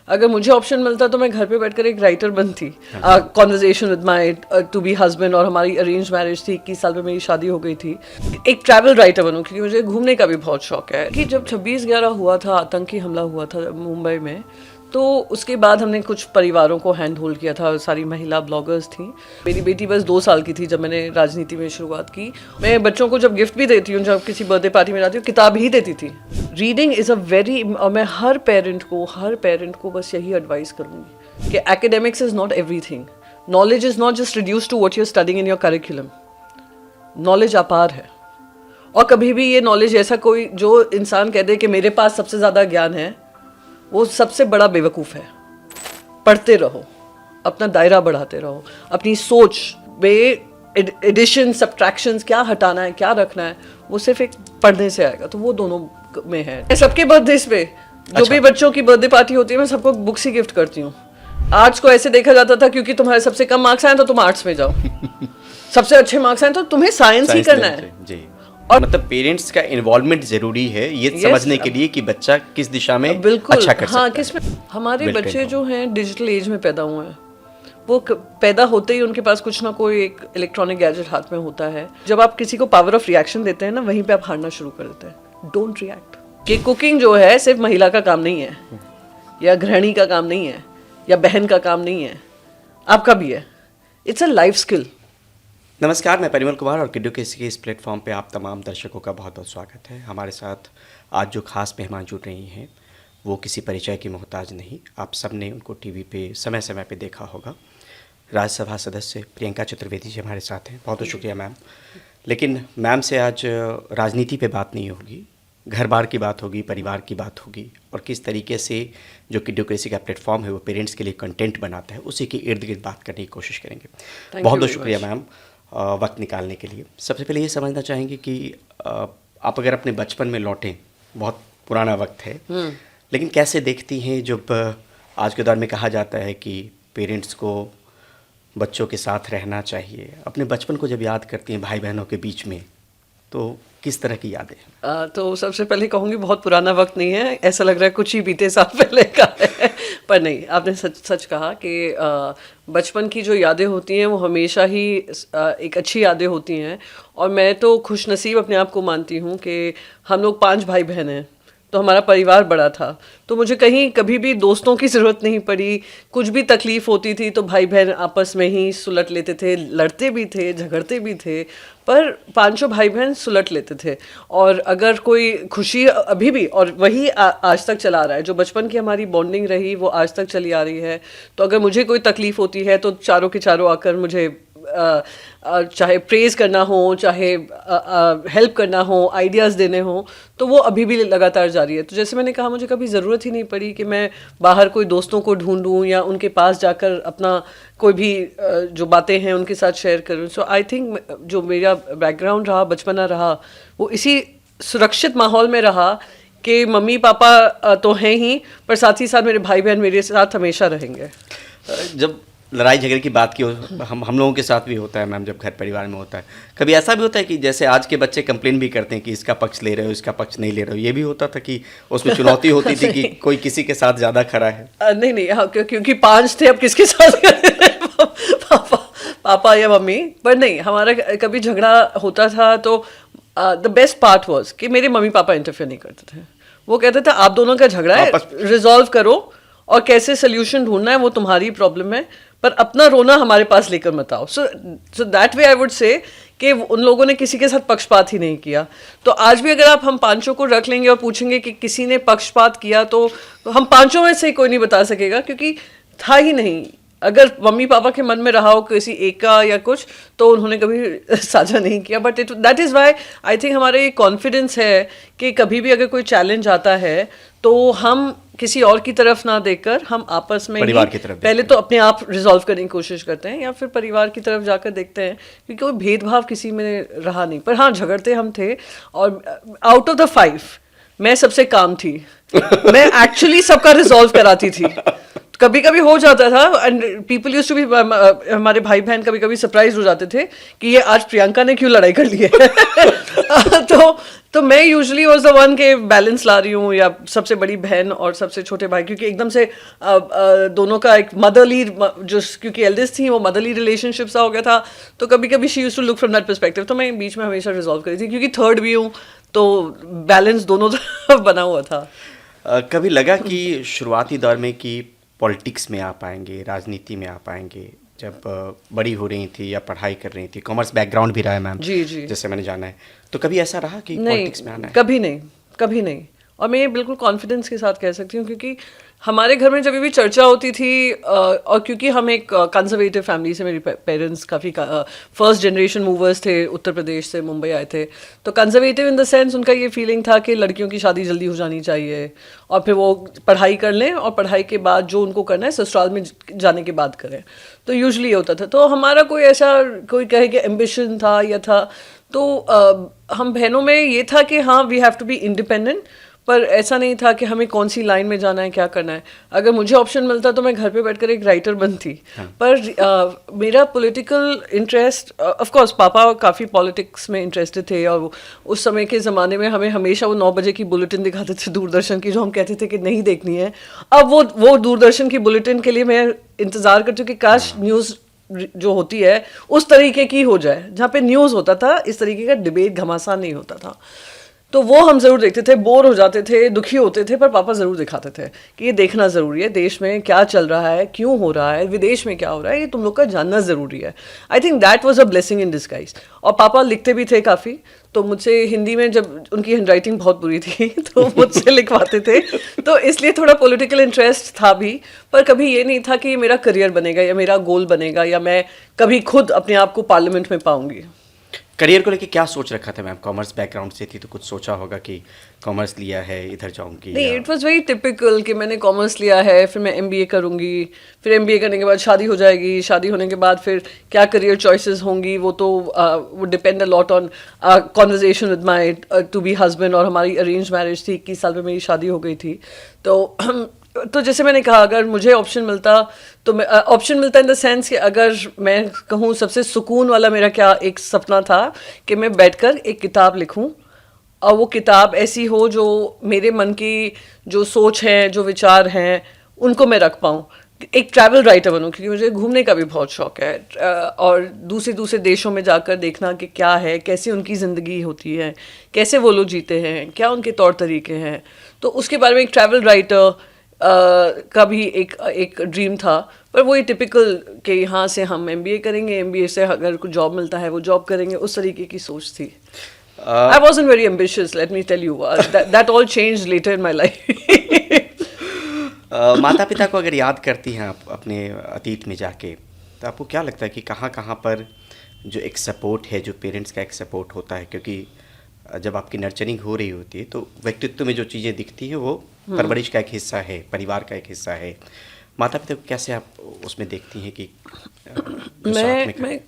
अगर मुझे ऑप्शन मिलता तो मैं घर पे बैठकर एक राइटर बनती। Conversation with my to be husband, और हमारी अरेंज मैरिज थी, 21 साल में मेरी शादी हो गई थी। एक ट्रैवल राइटर बनूं, क्योंकि मुझे घूमने का भी बहुत शौक है। कि जब 26/11 हुआ था, आतंकी हमला हुआ था मुंबई में, तो उसके बाद हमने कुछ परिवारों को हैंड होल्ड किया था। सारी महिला ब्लॉगर्स थी। मेरी बेटी बस 2 साल की थी जब मैंने राजनीति में शुरुआत की। मैं बच्चों को जब गिफ्ट भी देती हूँ, जब किसी बर्थडे पार्टी में जाती हूँ, किताब ही देती थी। रीडिंग इज़ अ वेरी, और मैं हर पेरेंट को बस यही एडवाइस करूँगी कि academics is not everything. Knowledge is not just reduce to what you are studying in your curriculum. Knowledge अपार है, और कभी भी ये नॉलेज, ऐसा कोई जो इंसान कह दे कि मेरे पास सबसे ज़्यादा ज्ञान है, वो सबसे बड़ा बेवकूफ़ है। पढ़ते रहो, अपना दायरा बढ़ाते रहो, अपनी सोच में एडिशन सब्ट्रैक्शंस, क्या हटाना है क्या रखना है, वो सिर्फ एक पढ़ने से आएगा। तो वो दोनों में है। सबके बर्थडे पे जो भी बच्चों की बर्थडे पार्टी होती है, मैं सबको बुक्स ही गिफ्ट करती हूँ। आर्ट्स को ऐसे देखा जाता था क्योंकि तुम्हारे सबसे कम मार्क्स आए तो तुम आर्ट्स में जाओ, सबसे अच्छे मार्क्स आए तो तुम्हें साइंस ही करना है जी। और मतलब पेरेंट्स का इन्वॉल्वमेंट जरूरी है ये समझने के लिए कि बच्चा किस दिशा में अच्छा कर सकता है। किसमें हमारे बच्चे जो हैं डिजिटल एज में पैदा हुए हैं, वो पैदा होते ही उनके पास कुछ ना कोई एक इलेक्ट्रॉनिक गैजेट हाथ में होता है। जब आप किसी को पावर ऑफ रिएक्शन देते हैं ना, वहीं पे आप हारना शुरू कर देते हैं। Don't react. कि कुकिंग जो है सिर्फ महिला का काम नहीं है, या गृहिणी का काम नहीं है, या बहन का काम नहीं है, आपका भी है। It's a life skill. नमस्कार, मैं परिमल कुमार और किड्डू के इस प्लेटफॉर्म पे आप तमाम दर्शकों का बहुत बहुत स्वागत है। हमारे साथ आज जो खास मेहमान जुड़ रही हैं वो किसी परिचय की मोहताज नहीं, आप सब ने उनको टीवी पे समय समय पे देखा होगा। राज्यसभा सदस्य प्रियंका चतुर्वेदी जी हमारे साथ हैं। बहुत बहुत शुक्रिया मैम। लेकिन मैम से आज राजनीति पे बात नहीं होगी, घर बार की बात होगी, परिवार की बात होगी, और किस तरीके से जो किड्डोक्रेसी का प्लेटफॉर्म है वो पेरेंट्स के लिए कंटेंट बनाता है, उसी के इर्द गिर्द बात करने की कोशिश करेंगे। बहुत बहुत शुक्रिया मैम वक्त निकालने के लिए। सबसे पहले ये समझना चाहेंगे कि आप अगर अपने बचपन में लौटें, बहुत पुराना वक्त है, लेकिन कैसे देखती हैं जब आज के दौर में कहा जाता है कि पेरेंट्स को बच्चों के साथ रहना चाहिए, अपने बचपन को जब याद करती हैं भाई बहनों के बीच में, तो किस तरह की यादें हैं? तो सबसे पहले कहूँगी बहुत पुराना वक्त नहीं है, ऐसा लग रहा है कुछ ही बीते साल पहले का है। पर नहीं, आपने सच कहा कि बचपन की जो यादें होती हैं वो हमेशा ही एक अच्छी यादें होती हैं। और मैं तो खुशनसीब अपने आप को मानती हूँ कि हम लोग 5 भाई बहन हैं, तो हमारा परिवार बड़ा था, तो मुझे कहीं कभी भी दोस्तों की ज़रूरत नहीं पड़ी। कुछ भी तकलीफ़ होती थी तो भाई बहन आपस में ही सुलट लेते थे, लड़ते भी थे, झगड़ते भी थे, पर 5 भाई बहन सुलट लेते थे। और अगर कोई खुशी अभी भी, और वही आज तक चला रहा है, जो बचपन की हमारी बॉन्डिंग रही वो आज तक चली आ रही है। तो अगर मुझे कोई तकलीफ़ होती है तो चारों के चारों आकर मुझे चाहे प्रेज़ करना हो, चाहे हेल्प करना हो, आइडियाज़ देने हो, तो वो अभी भी लगातार जारी है। तो जैसे मैंने कहा, मुझे कभी ज़रूरत ही नहीं पड़ी कि मैं बाहर कोई दोस्तों को ढूंढूं या उनके पास जाकर अपना कोई भी जो बातें हैं उनके साथ शेयर करूं। सो आई थिंक जो मेरा बैकग्राउंड रहा, बचपना रहा, वो इसी सुरक्षित माहौल में रहा कि मम्मी पापा तो हैं ही, पर साथ ही साथ मेरे भाई बहन मेरे साथ हमेशा रहेंगे। जब लड़ाई झगड़े की बात की हम लोगों के साथ भी होता है मैम, जब घर परिवार में होता है, कभी ऐसा भी होता है कि जैसे आज के बच्चे कंप्लेन भी करते हैं कि इसका पक्ष ले रहे हो, इसका पक्ष नहीं ले रहे हो, ये भी होता था कि उसमें चुनौती होती थी कि कोई किसी के साथ ज़्यादा खरा है? नहीं, हाँ, क्योंकि 5 थे, अब किसके साथ पापा या मम्मी। पर नहीं, हमारा कभी झगड़ा होता था तो द बेस्ट पार्ट वॉज कि मेरे मम्मी पापा इंटरफेयर नहीं करते थे। वो कहते थे आप दोनों का झगड़ा है, रिजॉल्व करो, और कैसे सोल्यूशन ढूंढना है वो तुम्हारी प्रॉब्लम है, पर अपना रोना हमारे पास लेकर मत आओ। So that way I would से कि उन लोगों ने किसी के साथ पक्षपात ही नहीं किया। तो आज भी अगर आप हम 5 को रख लेंगे और पूछेंगे कि किसी ने पक्षपात किया, तो हम 5 में से कोई नहीं बता सकेगा, क्योंकि था ही नहीं। अगर मम्मी पापा के मन में रहा हो किसी एक का या कुछ, तो उन्होंने कभी साझा नहीं किया। But that is why I think हमारे ये कॉन्फिडेंस है कि कभी भी अगर कोई चैलेंज आता है तो हम किसी और की तरफ ना देखकर हम आपस में परिवार की तरफ पहले तो अपने आप रिजॉल्व करने की कोशिश करते हैं, या फिर परिवार की तरफ जाकर देखते हैं, क्योंकि कोई भेदभाव किसी में रहा नहीं। पर हाँ, झगड़ते हम थे, और आउट ऑफ द 5 मैं सबसे काम थी। मैं एक्चुअली सबका रिजॉल्व कराती थी, कभी कभी हो जाता था and people use to be, हमारे भाई बहन कभी कभी सरप्राइज हो जाते थे कि ये आज प्रियंका ने क्यों लड़ाई कर ली है। तो मैं यूजुअली वाज द वन के बैलेंस ला रही हूँ, या सबसे बड़ी बहन और सबसे छोटे भाई, क्योंकि एकदम से दोनों का एक मदरली, जो क्योंकि एल्डेस्ट थी वो मदरली रिलेशनशिप सा हो गया था, तो कभी कभी she use to look from that perspective, तो मैं बीच में हमेशा रिजॉल्व करी थी, क्योंकि थर्ड भी हूँ तो बैलेंस दोनों तरफ बना हुआ था। कभी लगा कि शुरुआती दौर में कि पॉलिटिक्स में आ पाएंगे, राजनीति में आ पाएंगे, जब बड़ी हो रही थी या पढ़ाई कर रही थी, कॉमर्स बैकग्राउंड भी रहा है मैम, जी जी, जैसे मैंने जाना है, तो कभी ऐसा रहा कि पॉलिटिक्स में आना है? कभी नहीं, कभी नहीं। और मैं ये बिल्कुल कॉन्फिडेंस के साथ कह सकती हूँ, क्योंकि हमारे घर में जब भी चर्चा होती थी, और क्योंकि हम एक कंजर्वेटिव फैमिली से, मेरे पेरेंट्स काफ़ी फर्स्ट जनरेशन मूवर्स थे, उत्तर प्रदेश से मुंबई आए थे, तो कंजर्वेटिव इन द सेंस उनका ये फीलिंग था कि लड़कियों की शादी जल्दी हो जानी चाहिए और फिर वो पढ़ाई कर लें, और पढ़ाई के बाद जो उनको करना है ससुराल में जाने के बाद करें। तो यूजुअली होता था, तो हमारा कोई ऐसा कोई कहे कि एम्बिशन था या था, तो हम बहनों में ये था कि हाँ we have to be independent, पर ऐसा नहीं था कि हमें कौन सी लाइन में जाना है, क्या करना है। अगर मुझे ऑप्शन मिलता तो मैं घर पे बैठकर एक राइटर बनती। हाँ। पर मेरा पॉलिटिकल इंटरेस्ट, ऑफ कोर्स पापा काफ़ी पॉलिटिक्स में इंटरेस्टेड थे, और उस समय के ज़माने में हमें हमेशा वो 9 बजे की बुलेटिन दिखाते थे दूरदर्शन की, जो हम कहते थे कि नहीं देखनी है। अब वो दूरदर्शन की बुलेटिन के लिए मैं इंतज़ार करती हूँ कि काश न्यूज़ जो होती है उस तरीके की हो जाए, जहाँ पे न्यूज़ होता था, इस तरीके का डिबेट घमासान नहीं होता था। तो वो हम ज़रूर देखते थे, बोर हो जाते थे, दुखी होते थे, पर पापा ज़रूर दिखाते थे कि ये देखना ज़रूरी है, देश में क्या चल रहा है, क्यों हो रहा है, विदेश में क्या हो रहा है, ये तुम लोग का जानना ज़रूरी है। आई think that was a blessing in disguise. और पापा लिखते भी थे काफ़ी, तो मुझसे हिंदी में, जब उनकी हैंडराइटिंग बहुत बुरी थी तो मुझसे लिखवाते थे, तो इसलिए थोड़ा पॉलिटिकल इंटरेस्ट था भी, पर कभी ये नहीं था कि ये मेरा करियर बनेगा या मेरा गोल बनेगा या मैं कभी खुद अपने आप को पार्लियामेंट में पाऊंगी। करियर को लेके क्या सोच रखा था मैम? कॉमर्स बैकग्राउंड से थी तो कुछ सोचा होगा कि कॉमर्स लिया है, इधर जाऊंगी? नहीं, इट वाज वेरी टिपिकल कि मैंने कॉमर्स लिया है, फिर मैं एमबीए करूंगी, फिर एमबीए करने के बाद शादी हो जाएगी, शादी होने के बाद फिर क्या करियर चॉइसेस होंगी, वो तो वो depend a lot on conversation with my to be husband, और हमारी अरेंज मैरिज थी, 21 साल में मेरी शादी हो गई थी। तो जैसे मैंने कहा, अगर मुझे ऑप्शन मिलता, तो मैं ऑप्शन मिलता इन द सेंस कि अगर मैं कहूँ सबसे सुकून वाला मेरा क्या एक सपना था कि मैं बैठकर एक किताब लिखूं, और वो किताब ऐसी हो जो मेरे मन की जो सोच है, जो विचार हैं, उनको मैं रख पाऊँ। एक ट्रैवल राइटर बनूं, क्योंकि मुझे घूमने का भी बहुत शौक है, और दूसरे दूसरे देशों में जाकर देखना कि क्या है, कैसी उनकी ज़िंदगी होती है, कैसे वो लोग जीते हैं, क्या उनके तौर तरीके हैं। तो उसके बारे में एक ट्रैवल राइटर का भी एक ड्रीम था। पर वो ये टिपिकल कि यहाँ से हम एमबीए करेंगे, एमबीए से अगर कुछ जॉब मिलता है वो जॉब करेंगे, उस तरीके की सोच थी। I wasn't very ambitious, let me tell you. That all changed later in my life. माता पिता को अगर याद करती हैं आप अपने अतीत में जाके, तो आपको क्या लगता है कि कहाँ कहाँ पर जो एक सपोर्ट है, जो पेरेंट्स का एक सपोर्ट होता है? क्योंकि जब आपकी नर्चरिंग हो रही होती है तो व्यक्तित्व में जो चीज़ें दिखती हैं वो परवरिश का एक हिस्सा है, परिवार का एक हिस्सा है। माता पिता को कैसे आप उसमें देखती हैं कि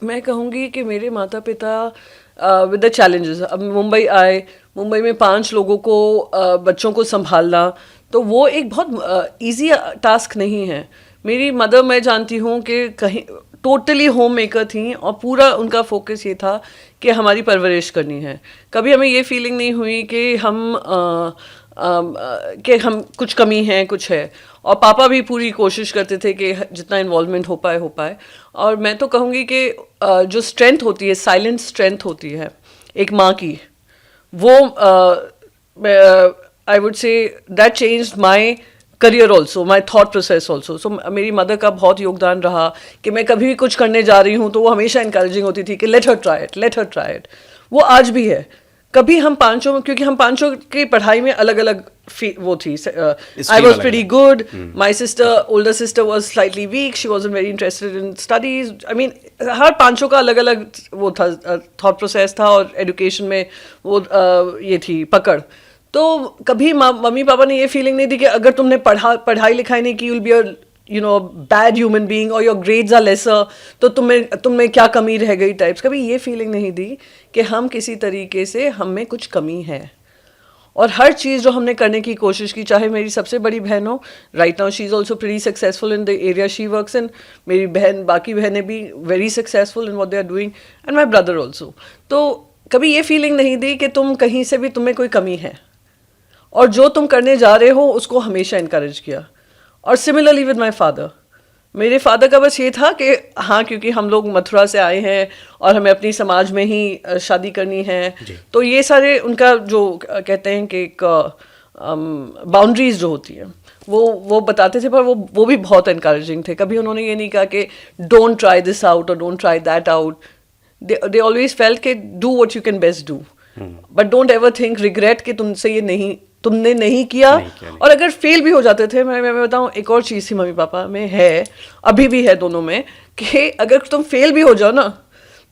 मैं कहूँगी कि मेरे माता पिता विद द चैलेंजेस, अब मुंबई आए, मुंबई में 5 लोगों को बच्चों को संभालना, तो वो एक बहुत इजी टास्क नहीं है। मेरी मदर, मैं जानती हूँ कि कहीं टोटली होम मेकर थी, और पूरा उनका फोकस ये था कि हमारी परवरिश करनी है। कभी हमें ये फीलिंग नहीं हुई कि हम कुछ कमी है, कुछ है। और पापा भी पूरी कोशिश करते थे कि जितना इन्वॉल्वमेंट हो पाए। और मैं तो कहूँगी कि जो स्ट्रेंथ होती है, साइलेंट स्ट्रेंथ होती है एक माँ की, वो I would say that changed my career also, my thought process also. So मेरी मदर का बहुत योगदान रहा कि मैं कभी भी कुछ करने जा रही हूँ तो वो हमेशा इंकरेजिंग होती थी कि लेट हर ट्राई इट। वो आज भी है। कभी हम पांचों, क्योंकि हम पांचों की पढ़ाई में अलग अलग वो थी, I was pretty good, my sister, older sister was slightly weak, she wasn't very interested in studies. I mean हर पांचों का अलग अलग वो था, थॉट प्रोसेस था, और एजुकेशन में वो ये थी पकड़। तो कभी मम्मी पापा ने ये फीलिंग नहीं दी कि अगर तुमने पढ़ाई लिखाई नहीं की, you will be a bad human being, और योर ग्रेड्स आर लेसर, तो तुम्हें क्या कमी रह गई टाइप्स। कभी ये फीलिंग नहीं दी कि हम किसी तरीके से हम में कुछ कमी है। और हर चीज़ जो हमने करने की कोशिश की, चाहे मेरी सबसे बड़ी बहन हो, right now she is also pretty successful in the area she works in, मेरी बहन बाकी बहनें भी very successful in what they are doing, and my brother also. तो कभी ये फीलिंग नहीं दी कि तुम कहीं से भी तुम्हें कोई कमी है, और जो तुम करने जा रहे हो उसको हमेशा इनकरेज किया। और सिमिलरली विद माई फादर, मेरे फादर का बस ये था कि हाँ, क्योंकि हम लोग मथुरा से आए हैं और हमें अपनी समाज में ही शादी करनी है, तो ये सारे उनका जो कहते हैं कि एक बाउंड्रीज जो होती हैं वो बताते थे, पर वो भी बहुत इनकरेजिंग थे। कभी उन्होंने ये नहीं कहा कि डोंट ट्राई दिस आउट और don't try that out. They always felt कि do what you can best do, but don't ever think regret कि तुमने नहीं किया। और अगर फेल भी हो जाते थे, मैं बताऊं, एक और चीज़ थी मम्मी पापा में है, अभी भी है दोनों में, कि अगर तुम फेल भी हो जाओ ना,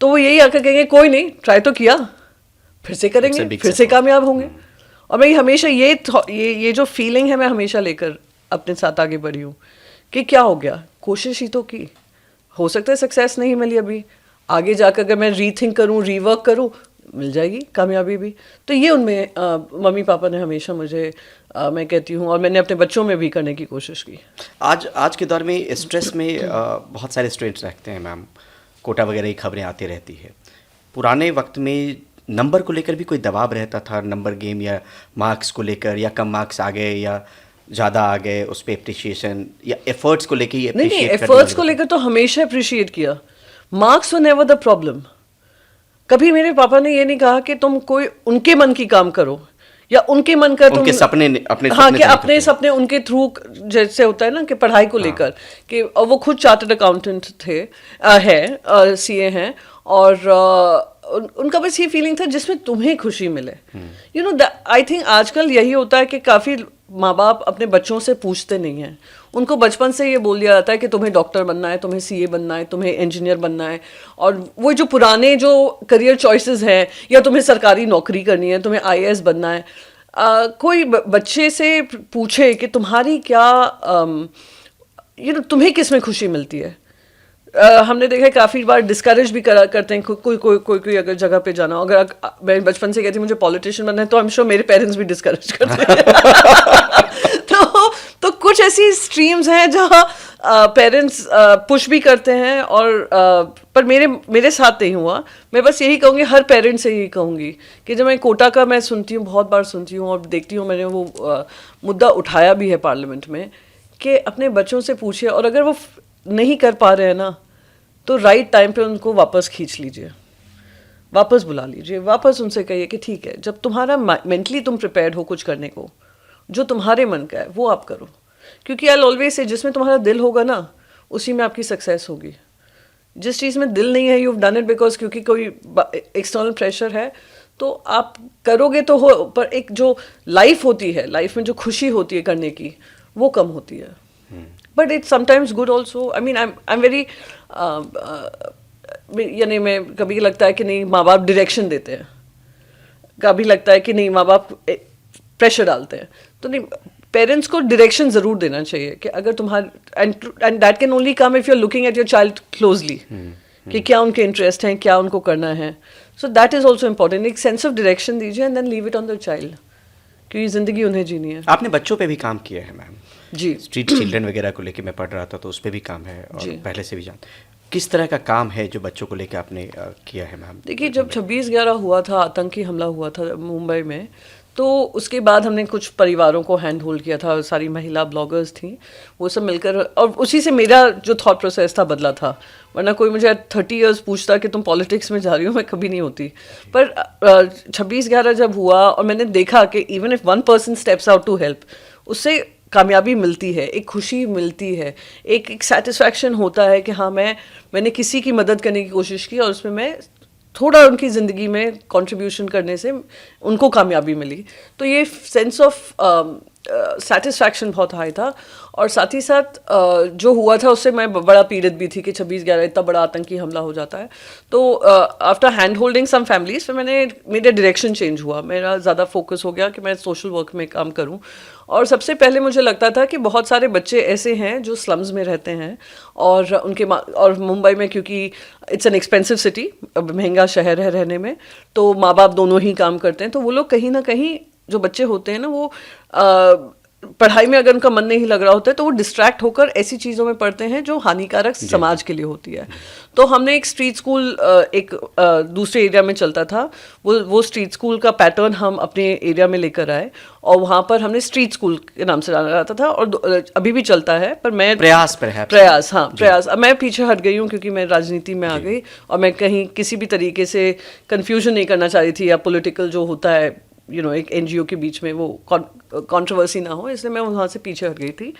तो वो यही आकर कहेंगे कोई नहीं, ट्राई तो किया, फिर से करेंगे, फिर से कामयाब होंगे। और मैं हमेशा ये जो फीलिंग है मैं हमेशा लेकर अपने साथ आगे बढ़ी हूँ कि क्या हो गया, कोशिश ही तो की, हो सकता है सक्सेस नहीं मिली अभी, आगे जाकर अगर मैं रीथिंक करूँ, रीवर्क करूँ, मिल जाएगी कामयाबी भी। तो ये उनमें मम्मी पापा ने हमेशा मुझे मैं कहती हूँ, और मैंने अपने बच्चों में भी करने की कोशिश की। आज के दौर में स्ट्रेस में बहुत सारे स्टूडेंट्स रखते हैं मैम, कोटा वगैरह की खबरें आती रहती है। पुराने वक्त में नंबर को लेकर भी कोई दबाव रहता था, नंबर गेम या मार्क्स को लेकर, या कम मार्क्स आ गए या ज़्यादा आ गए, उस पर अप्रिशिएशन या एफर्ट्स को लेकर? नहीं, एफर्ट्स को लेकर तो हमेशा अप्रिशिएट किया, marks were never the problem. कभी मेरे पापा ने ये नहीं कहा कि तुम कोई उनके मन की काम करो, या उनके मन का उनके सपने अपने हाँ, कि अपने सपने उनके थ्रू, जैसे होता है ना कि पढ़ाई को लेकर कि, और वो खुद चार्टर्ड अकाउंटेंट थे, सीए हैं, और उनका बस ये फीलिंग था जिसमें तुम्हें खुशी मिले। यू नो, आई थिंक आजकल यही होता है कि काफ़ी माँ बाप अपने बच्चों से पूछते नहीं हैं, उनको बचपन से ये बोल दिया जाता है कि तुम्हें डॉक्टर बनना है, तुम्हें सीए बनना है, तुम्हें इंजीनियर बनना है, और वो जो पुराने जो करियर चॉइसेस हैं, या तुम्हें सरकारी नौकरी करनी है, तुम्हें आईएएस बनना है। कोई बच्चे से पूछे कि तुम्हारी क्या तुम्हें किस में खुशी मिलती है। हमने देखा है काफ़ी बार डिस्करेज भी करते हैं कोई अगर जगह पे जाना हो। अगर मैं बचपन से कहती हूँ मुझे पॉलिटिशियन बनना है, तो आई एम श्योर मेरे पेरेंट्स भी डिस्करेज करते हैं। तो कुछ ऐसी स्ट्रीम्स हैं जहाँ पेरेंट्स पुश भी करते हैं, और पर मेरे साथ नहीं हुआ। मैं बस यही कहूँगी, हर पेरेंट्स से यही कहूँगी कि जब मैं कोटा का मैं सुनती हूँ, बहुत बार सुनती हूँ और देखती हूँ, मैंने वो मुद्दा उठाया भी है पार्लियामेंट में, कि अपने बच्चों से पूछिए, और अगर वो नहीं कर पा रहे हैं ना, तो राइट टाइम पे उनको वापस खींच लीजिए, वापस बुला लीजिए, वापस उनसे कहिए कि ठीक है, जब तुम्हारा मेंटली तुम प्रिपेयर्ड हो कुछ करने को, जो तुम्हारे मन का है वो आप करो, क्योंकि आई ऑलवेज से जिसमें तुम्हारा दिल होगा ना, उसी में आपकी सक्सेस होगी। जिस चीज़ में दिल नहीं है, यू डन इट बिकॉज क्योंकि कोई एक्सटर्नल प्रेशर है, तो आप करोगे तो हो, पर एक जो लाइफ होती है, लाइफ में जो खुशी होती है करने की, वो कम होती है। But it's sometimes good also. I mean I am very, यानी मैं कभी लगता है कि नहीं, माँ बाप डायरेक्शन देते हैं, कभी लगता है कि नहीं, माँ बाप प्रेशर डालते हैं, तो नहीं, पेरेंट्स को डायरेक्शन ज़रूर देना चाहिए कि अगर तुम्हारा, and that can only come if you are looking at your child closely, कि क्या उनके इंटरेस्ट हैं, क्या उनको करना है। So that is also important. एक सेंस ऑफ डायरेक्शन दीजिए and then leave it on the child, क्योंकि ज़िंदगी उन्हें जीनी है। आपने बच्चों पे भी काम किया है मैम जी, स्ट्रीट चिल्ड्रन वगैरह को लेके मैं पढ़ रहा था, तो उस पर भी काम है, और पहले से भी किस तरह का काम है जो बच्चों को लेकर आपने किया है मैम? देखिए, जब 26/11 हुआ था, आतंकी हमला हुआ था मुंबई में, तो उसके बाद हमने कुछ परिवारों को हैंड होल्ड किया था, सारी महिला ब्लॉगर्स थी, वो सब मिलकर, और उसी से मेरा जो थॉट प्रोसेस था बदला था। वरना कोई मुझे 30 इयर्स पूछता कि तुम पॉलिटिक्स में जा रही हो, मैं कभी नहीं होती। पर 26/11 जब हुआ और मैंने देखा कि even if one person steps out to help, उससे कामयाबी मिलती है, एक खुशी मिलती है, एक सेटिस्फैक्शन होता है कि हाँ, मैंने किसी की मदद करने की कोशिश की, और उसमें मैं थोड़ा उनकी ज़िंदगी में कंट्रीब्यूशन करने से उनको कामयाबी मिली। तो ये सेंस ऑफ सेटिस्फैक्शन बहुत हाई था। और साथ ही साथ जो हुआ था उससे मैं बड़ा पीड़ित भी थी कि 26/11 इतना बड़ा आतंकी हमला हो जाता है। तो after hand holding some families, फिर मेरा डायरेक्शन चेंज हुआ, मेरा ज़्यादा फोकस हो गया कि मैं सोशल वर्क में काम करूं। और सबसे पहले मुझे लगता था कि बहुत सारे बच्चे ऐसे हैं जो स्लम्स में रहते हैं, और मुंबई में क्योंकि इट्स एन एक्सपेंसिव सिटी, महंगा शहर है रहने में, तो माँ बाप दोनों ही काम करते हैं, तो वो लोग कहीं ना कहीं जो बच्चे होते हैं ना वो पढ़ाई में अगर उनका मन नहीं लग रहा होता है तो वो डिस्ट्रैक्ट होकर ऐसी चीज़ों में पढ़ते हैं जो हानिकारक समाज के लिए होती है। तो हमने एक स्ट्रीट स्कूल एक दूसरे एरिया में चलता था, वो स्ट्रीट स्कूल का पैटर्न हम अपने एरिया में लेकर आए और वहाँ पर हमने स्ट्रीट स्कूल के नाम से जाना जाता था और अभी भी चलता है। पर मैं प्रयास अब मैं पीछे हट गई हूँ क्योंकि मैं राजनीति में आ गई और मैं कहीं किसी भी तरीके से कन्फ्यूजन नहीं करना चाह रही थी या पॉलिटिकल जो होता है एक एनजीओ के बीच में वो कंट्रोवर्सी ना हो, इसलिए मैं वहाँ से पीछे हट गई थी।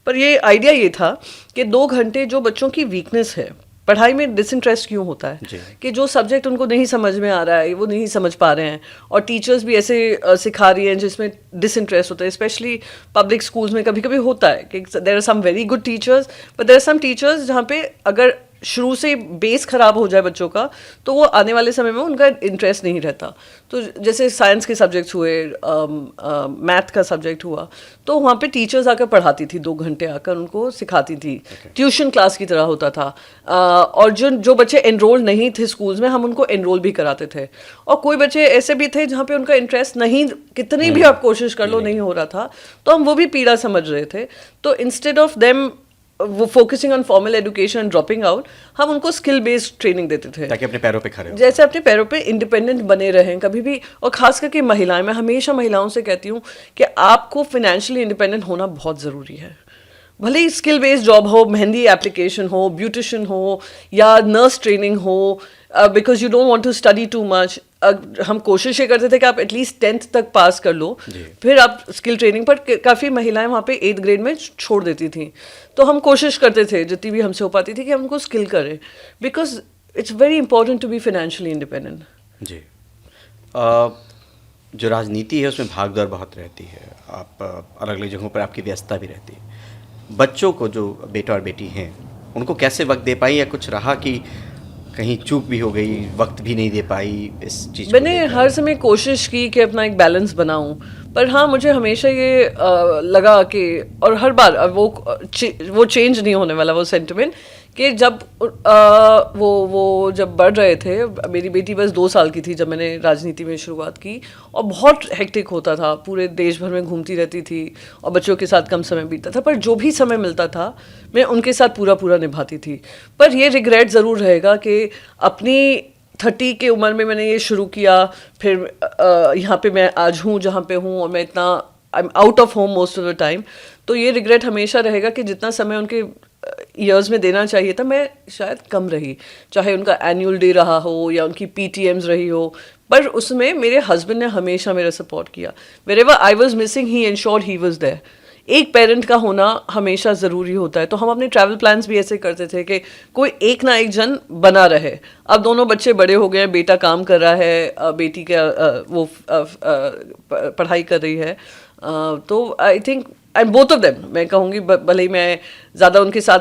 पर ये आइडिया ये था कि 2 घंटे जो बच्चों की वीकनेस है, पढ़ाई में डिसइंटरेस्ट क्यों होता है कि जो सब्जेक्ट उनको नहीं समझ में आ रहा है वो नहीं समझ पा रहे हैं और टीचर्स भी ऐसे सिखा रही हैं जिसमें डिसइंटरेस्ट होता है। स्पेशली पब्लिक स्कूल्स में कभी कभी होता है कि there are some very good teachers but there are some teachers जहाँ पे अगर शुरू से बेस खराब हो जाए बच्चों का तो वो आने वाले समय में उनका इंटरेस्ट नहीं रहता। तो जैसे साइंस के सब्जेक्ट्स हुए, मैथ का सब्जेक्ट हुआ, तो वहाँ पे टीचर्स आकर पढ़ाती थी, 2 घंटे आकर उनको सिखाती थी, ट्यूशन क्लास की तरह होता था। और जो बच्चे एनरोल नहीं थे स्कूल्स में हम उनको एनरोल भी कराते थे और कोई बच्चे ऐसे भी थे जहाँ पे उनका इंटरेस्ट नहीं, कितनी भी आप कोशिश कर लो नहीं हो रहा था, तो हम वो भी पीड़ा समझ रहे थे। तो इंस्टेड ऑफ देम वो focusing on formal education and dropping out, हम उनको स्किल बेस्ड ट्रेनिंग देते थे ताकि अपने पैरों पे खड़े हो, जैसे अपने पैरों पे इंडिपेंडेंट बने रहें कभी भी। और खास करके महिलाएं, मैं हमेशा महिलाओं से कहती हूँ कि आपको फाइनेंशियली इंडिपेंडेंट होना बहुत ज़रूरी है। भले ही स्किल बेस्ड जॉब हो, मेहंदी एप्लीकेशन हो, ब्यूटिशियन हो या नर्स ट्रेनिंग हो, because you don't want to study too much. हम कोशिश ये करते थे कि आप एटलीस्ट 10th तक पास कर लो, फिर आप स्किल ट्रेनिंग पर। काफ़ी महिलाएं वहाँ पे 8th ग्रेड में छोड़ देती थी, तो हम कोशिश करते थे जितनी भी हमसे हो पाती थी कि हम उनको स्किल करें, because it's very important to be financially independent. जी। जो राजनीति है उसमें भाग दौड़ बहुत रहती है, आप अलग अलग जगहों पर आपकी व्यस्तता भी रहती है। बच्चों को, जो बेटा और बेटी हैं, उनको कैसे वक्त दे पाई या कुछ रहा कि कहीं चूक भी हो गई, वक्त भी नहीं दे पाई इस चीज़? मैंने हर समय कोशिश की कि अपना एक बैलेंस बनाऊं, पर हाँ मुझे हमेशा ये लगा कि, और हर बार वो चेंज नहीं होने वाला वो सेंटिमेंट, कि जब वो जब बढ़ रहे थे, मेरी बेटी बस 2 साल की थी जब मैंने राजनीति में शुरुआत की और बहुत हेक्टिक होता था, पूरे देश भर में घूमती रहती थी और बच्चों के साथ कम समय बीतता था, पर जो भी समय मिलता था मैं उनके साथ पूरा निभाती थी। पर ये रिग्रेट ज़रूर रहेगा कि अपनी 30 की उम्र में मैंने ये शुरू किया, फिर यहाँ पे मैं आज हूँ जहाँ पे हूँ और मैं इतना I am out of home most of the time. तो ये रिग्रेट हमेशा रहेगा कि जितना समय उनके ईयर्स में देना चाहिए था मैं शायद कम रही, चाहे उनका एनुअल डे रहा हो या उनकी PTMs रही हो, पर उसमें मेरे हस्बैंड ने हमेशा मेरा सपोर्ट किया। Wherever I was missing he ensured he was there. एक पेरेंट का होना हमेशा ज़रूरी होता है। तो हम अपने ट्रैवल प्लान्स भी ऐसे करते थे कि कोई एक ना एक जन बना रहे। अब दोनों बच्चे बड़े हो गए हैं, बेटा काम कर रहा है, बेटी का वो पढ़ाई कर रही है, तो I think I am both of them, मैं कहूँगी, भले ही मैं ज़्यादा उनके साथ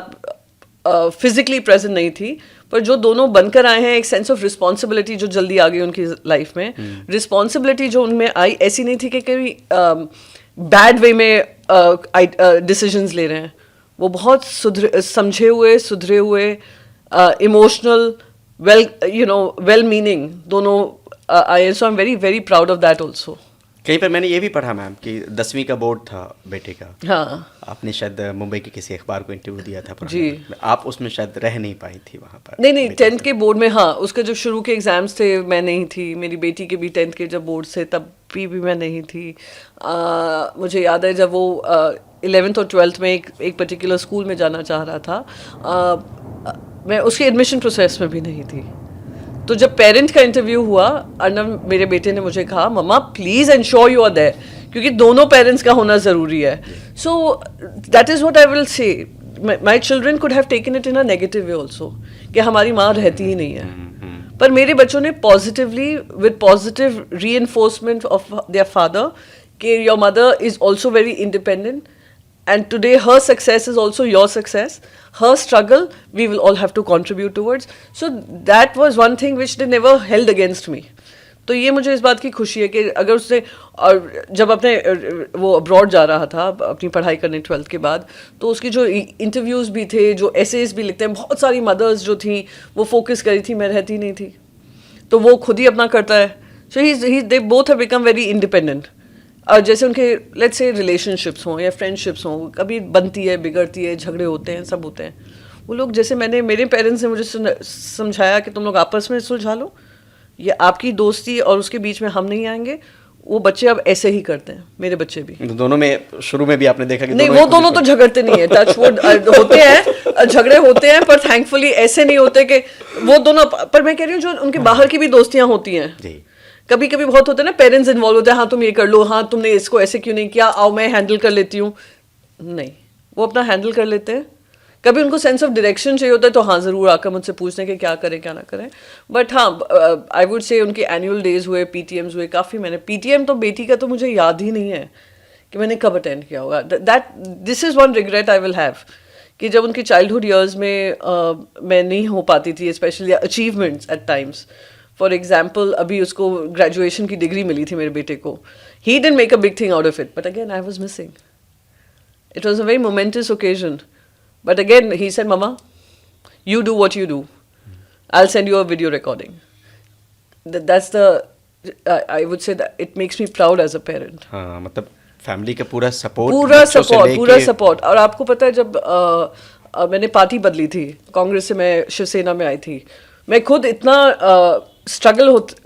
फिजिकली प्रेजेंट नहीं थी, पर जो दोनों बनकर आए हैं, एक सेंस ऑफ रिस्पॉन्सिबिलिटी जो जल्दी आ गई उनकी लाइफ में। रिस्पॉन्सिबिलिटी जो उनमें आई ऐसी नहीं थी कि कोई बैड वे में डिसीजंस ले रहे हैं, वो बहुत समझे हुए, सुधरे हुए, इमोशनल, वेल मीनिंग दोनों आए। So I am very very proud of that also. कहीं पर मैंने ये भी पढ़ा मैम कि 10वीं का बोर्ड था बेटे का। हाँ, आपने शायद मुंबई के किसी अखबार को इंटरव्यू दिया था जी, आप उसमें शायद रह नहीं पाई थी वहाँ पर। नहीं 10th के बोर्ड में, हाँ, उसके जो शुरू के एग्जाम्स थे मैं नहीं थी, मेरी बेटी के भी 10th के जब बोर्ड थे तब भी मैं नहीं थी। मुझे याद है जब वो 11th और 12th में एक पर्टिकुलर स्कूल में जाना चाह रहा था, मैं उसके एडमिशन प्रोसेस में भी नहीं थी। तो जब पेरेंट का इंटरव्यू हुआ, अर्नव मेरे बेटे ने मुझे कहा, mamma please ensure you are there, क्योंकि दोनों पेरेंट्स का होना ज़रूरी है। So that is what I will say. My children could have taken it in a negative way also, कि हमारी माँ रहती ही नहीं है, पर मेरे बच्चों ने पॉजिटिवली, विद पॉजिटिव री एनफोर्समेंट ऑफ देयर फादर, कि your mother is also very independent and today her success is also your success, her struggle we will all have to contribute towards. So that was one thing which they never held against me. तो ये मुझे इस बात की खुशी है कि अगर उसने, और जब अपने वो अब्रॉड जा रहा था अपनी पढ़ाई करने 12th के बाद, तो उसकी जो इंटरव्यूज़ भी थे, जो एसेज भी लिखते हैं, बहुत सारी मदर्स जो थी वो फोकस करी थी, मैं रहती नहीं थी, तो वो खुद ही अपना करता है। So they both have become very independent. जैसे उनके लेट्स से रिलेशनशिप्स हों या फ्रेंडशिप्स हों, कभी बनती है, बिगड़ती है, झगड़े होते हैं, सब होते हैं। वो लोग, जैसे मेरे पेरेंट्स ने मुझे समझाया कि तुम लोग आपस में सुलझा लो, ये आपकी दोस्ती और उसके बीच में हम नहीं आएंगे। वो बच्चे अब ऐसे ही करते हैं, मेरे बच्चे भी। दोनों में शुरू में भी आपने देखा कि नहीं, वो दोनों तो झगड़ते नहीं है, टच वुड, होते हैं, झगड़े होते हैं, पर थैंकफुली ऐसे नहीं होते कि वो दोनों। पर मैं कह रही हूँ जो उनके बाहर की भी दोस्तियां होती हैं, जी, कभी कभी बहुत होता है ना, पेरेंट्स इन्वॉल्व होते हैं, हाँ तुम ये कर लो, हाँ तुमने इसको ऐसे क्यों नहीं किया, आओ मैं हैंडल कर लेती हूँ। नहीं, वो अपना हैंडल कर लेते हैं। कभी उनको सेंस ऑफ डायरेक्शन चाहिए होता है तो हाँ ज़रूर आकर मुझसे पूछते हैं कि क्या करें क्या ना करें। बट हाँ, आई वुड से उनके एनुअल डेज हुए, पीटीएम्स हुए, काफ़ी। मैंने पीटीएम तो बेटी का तो मुझे याद ही नहीं है कि मैंने कब अटेंड किया होगा। This is one regret I will have, कि जब उनकी चाइल्डहुड ईयर्स में मैं नहीं हो पाती थी, specially achievements at times. For example, अभी उसको ग्रेजुएशन की डिग्री मिली थी मेरे बेटे को, he didn't make a big thing out of it, but again I was missing. It was a very moments occasion, but again he said, mama you do what you do, I'll send you a video recording. That's the I would say that it makes me proud as a parent. हाँ, मतलब family का पूरा support, पूरा support. और आपको पता है, जब मैंने पार्टी बदली थी, कांग्रेस से मैं शिवसेना में आई थी, मैं खुद इतना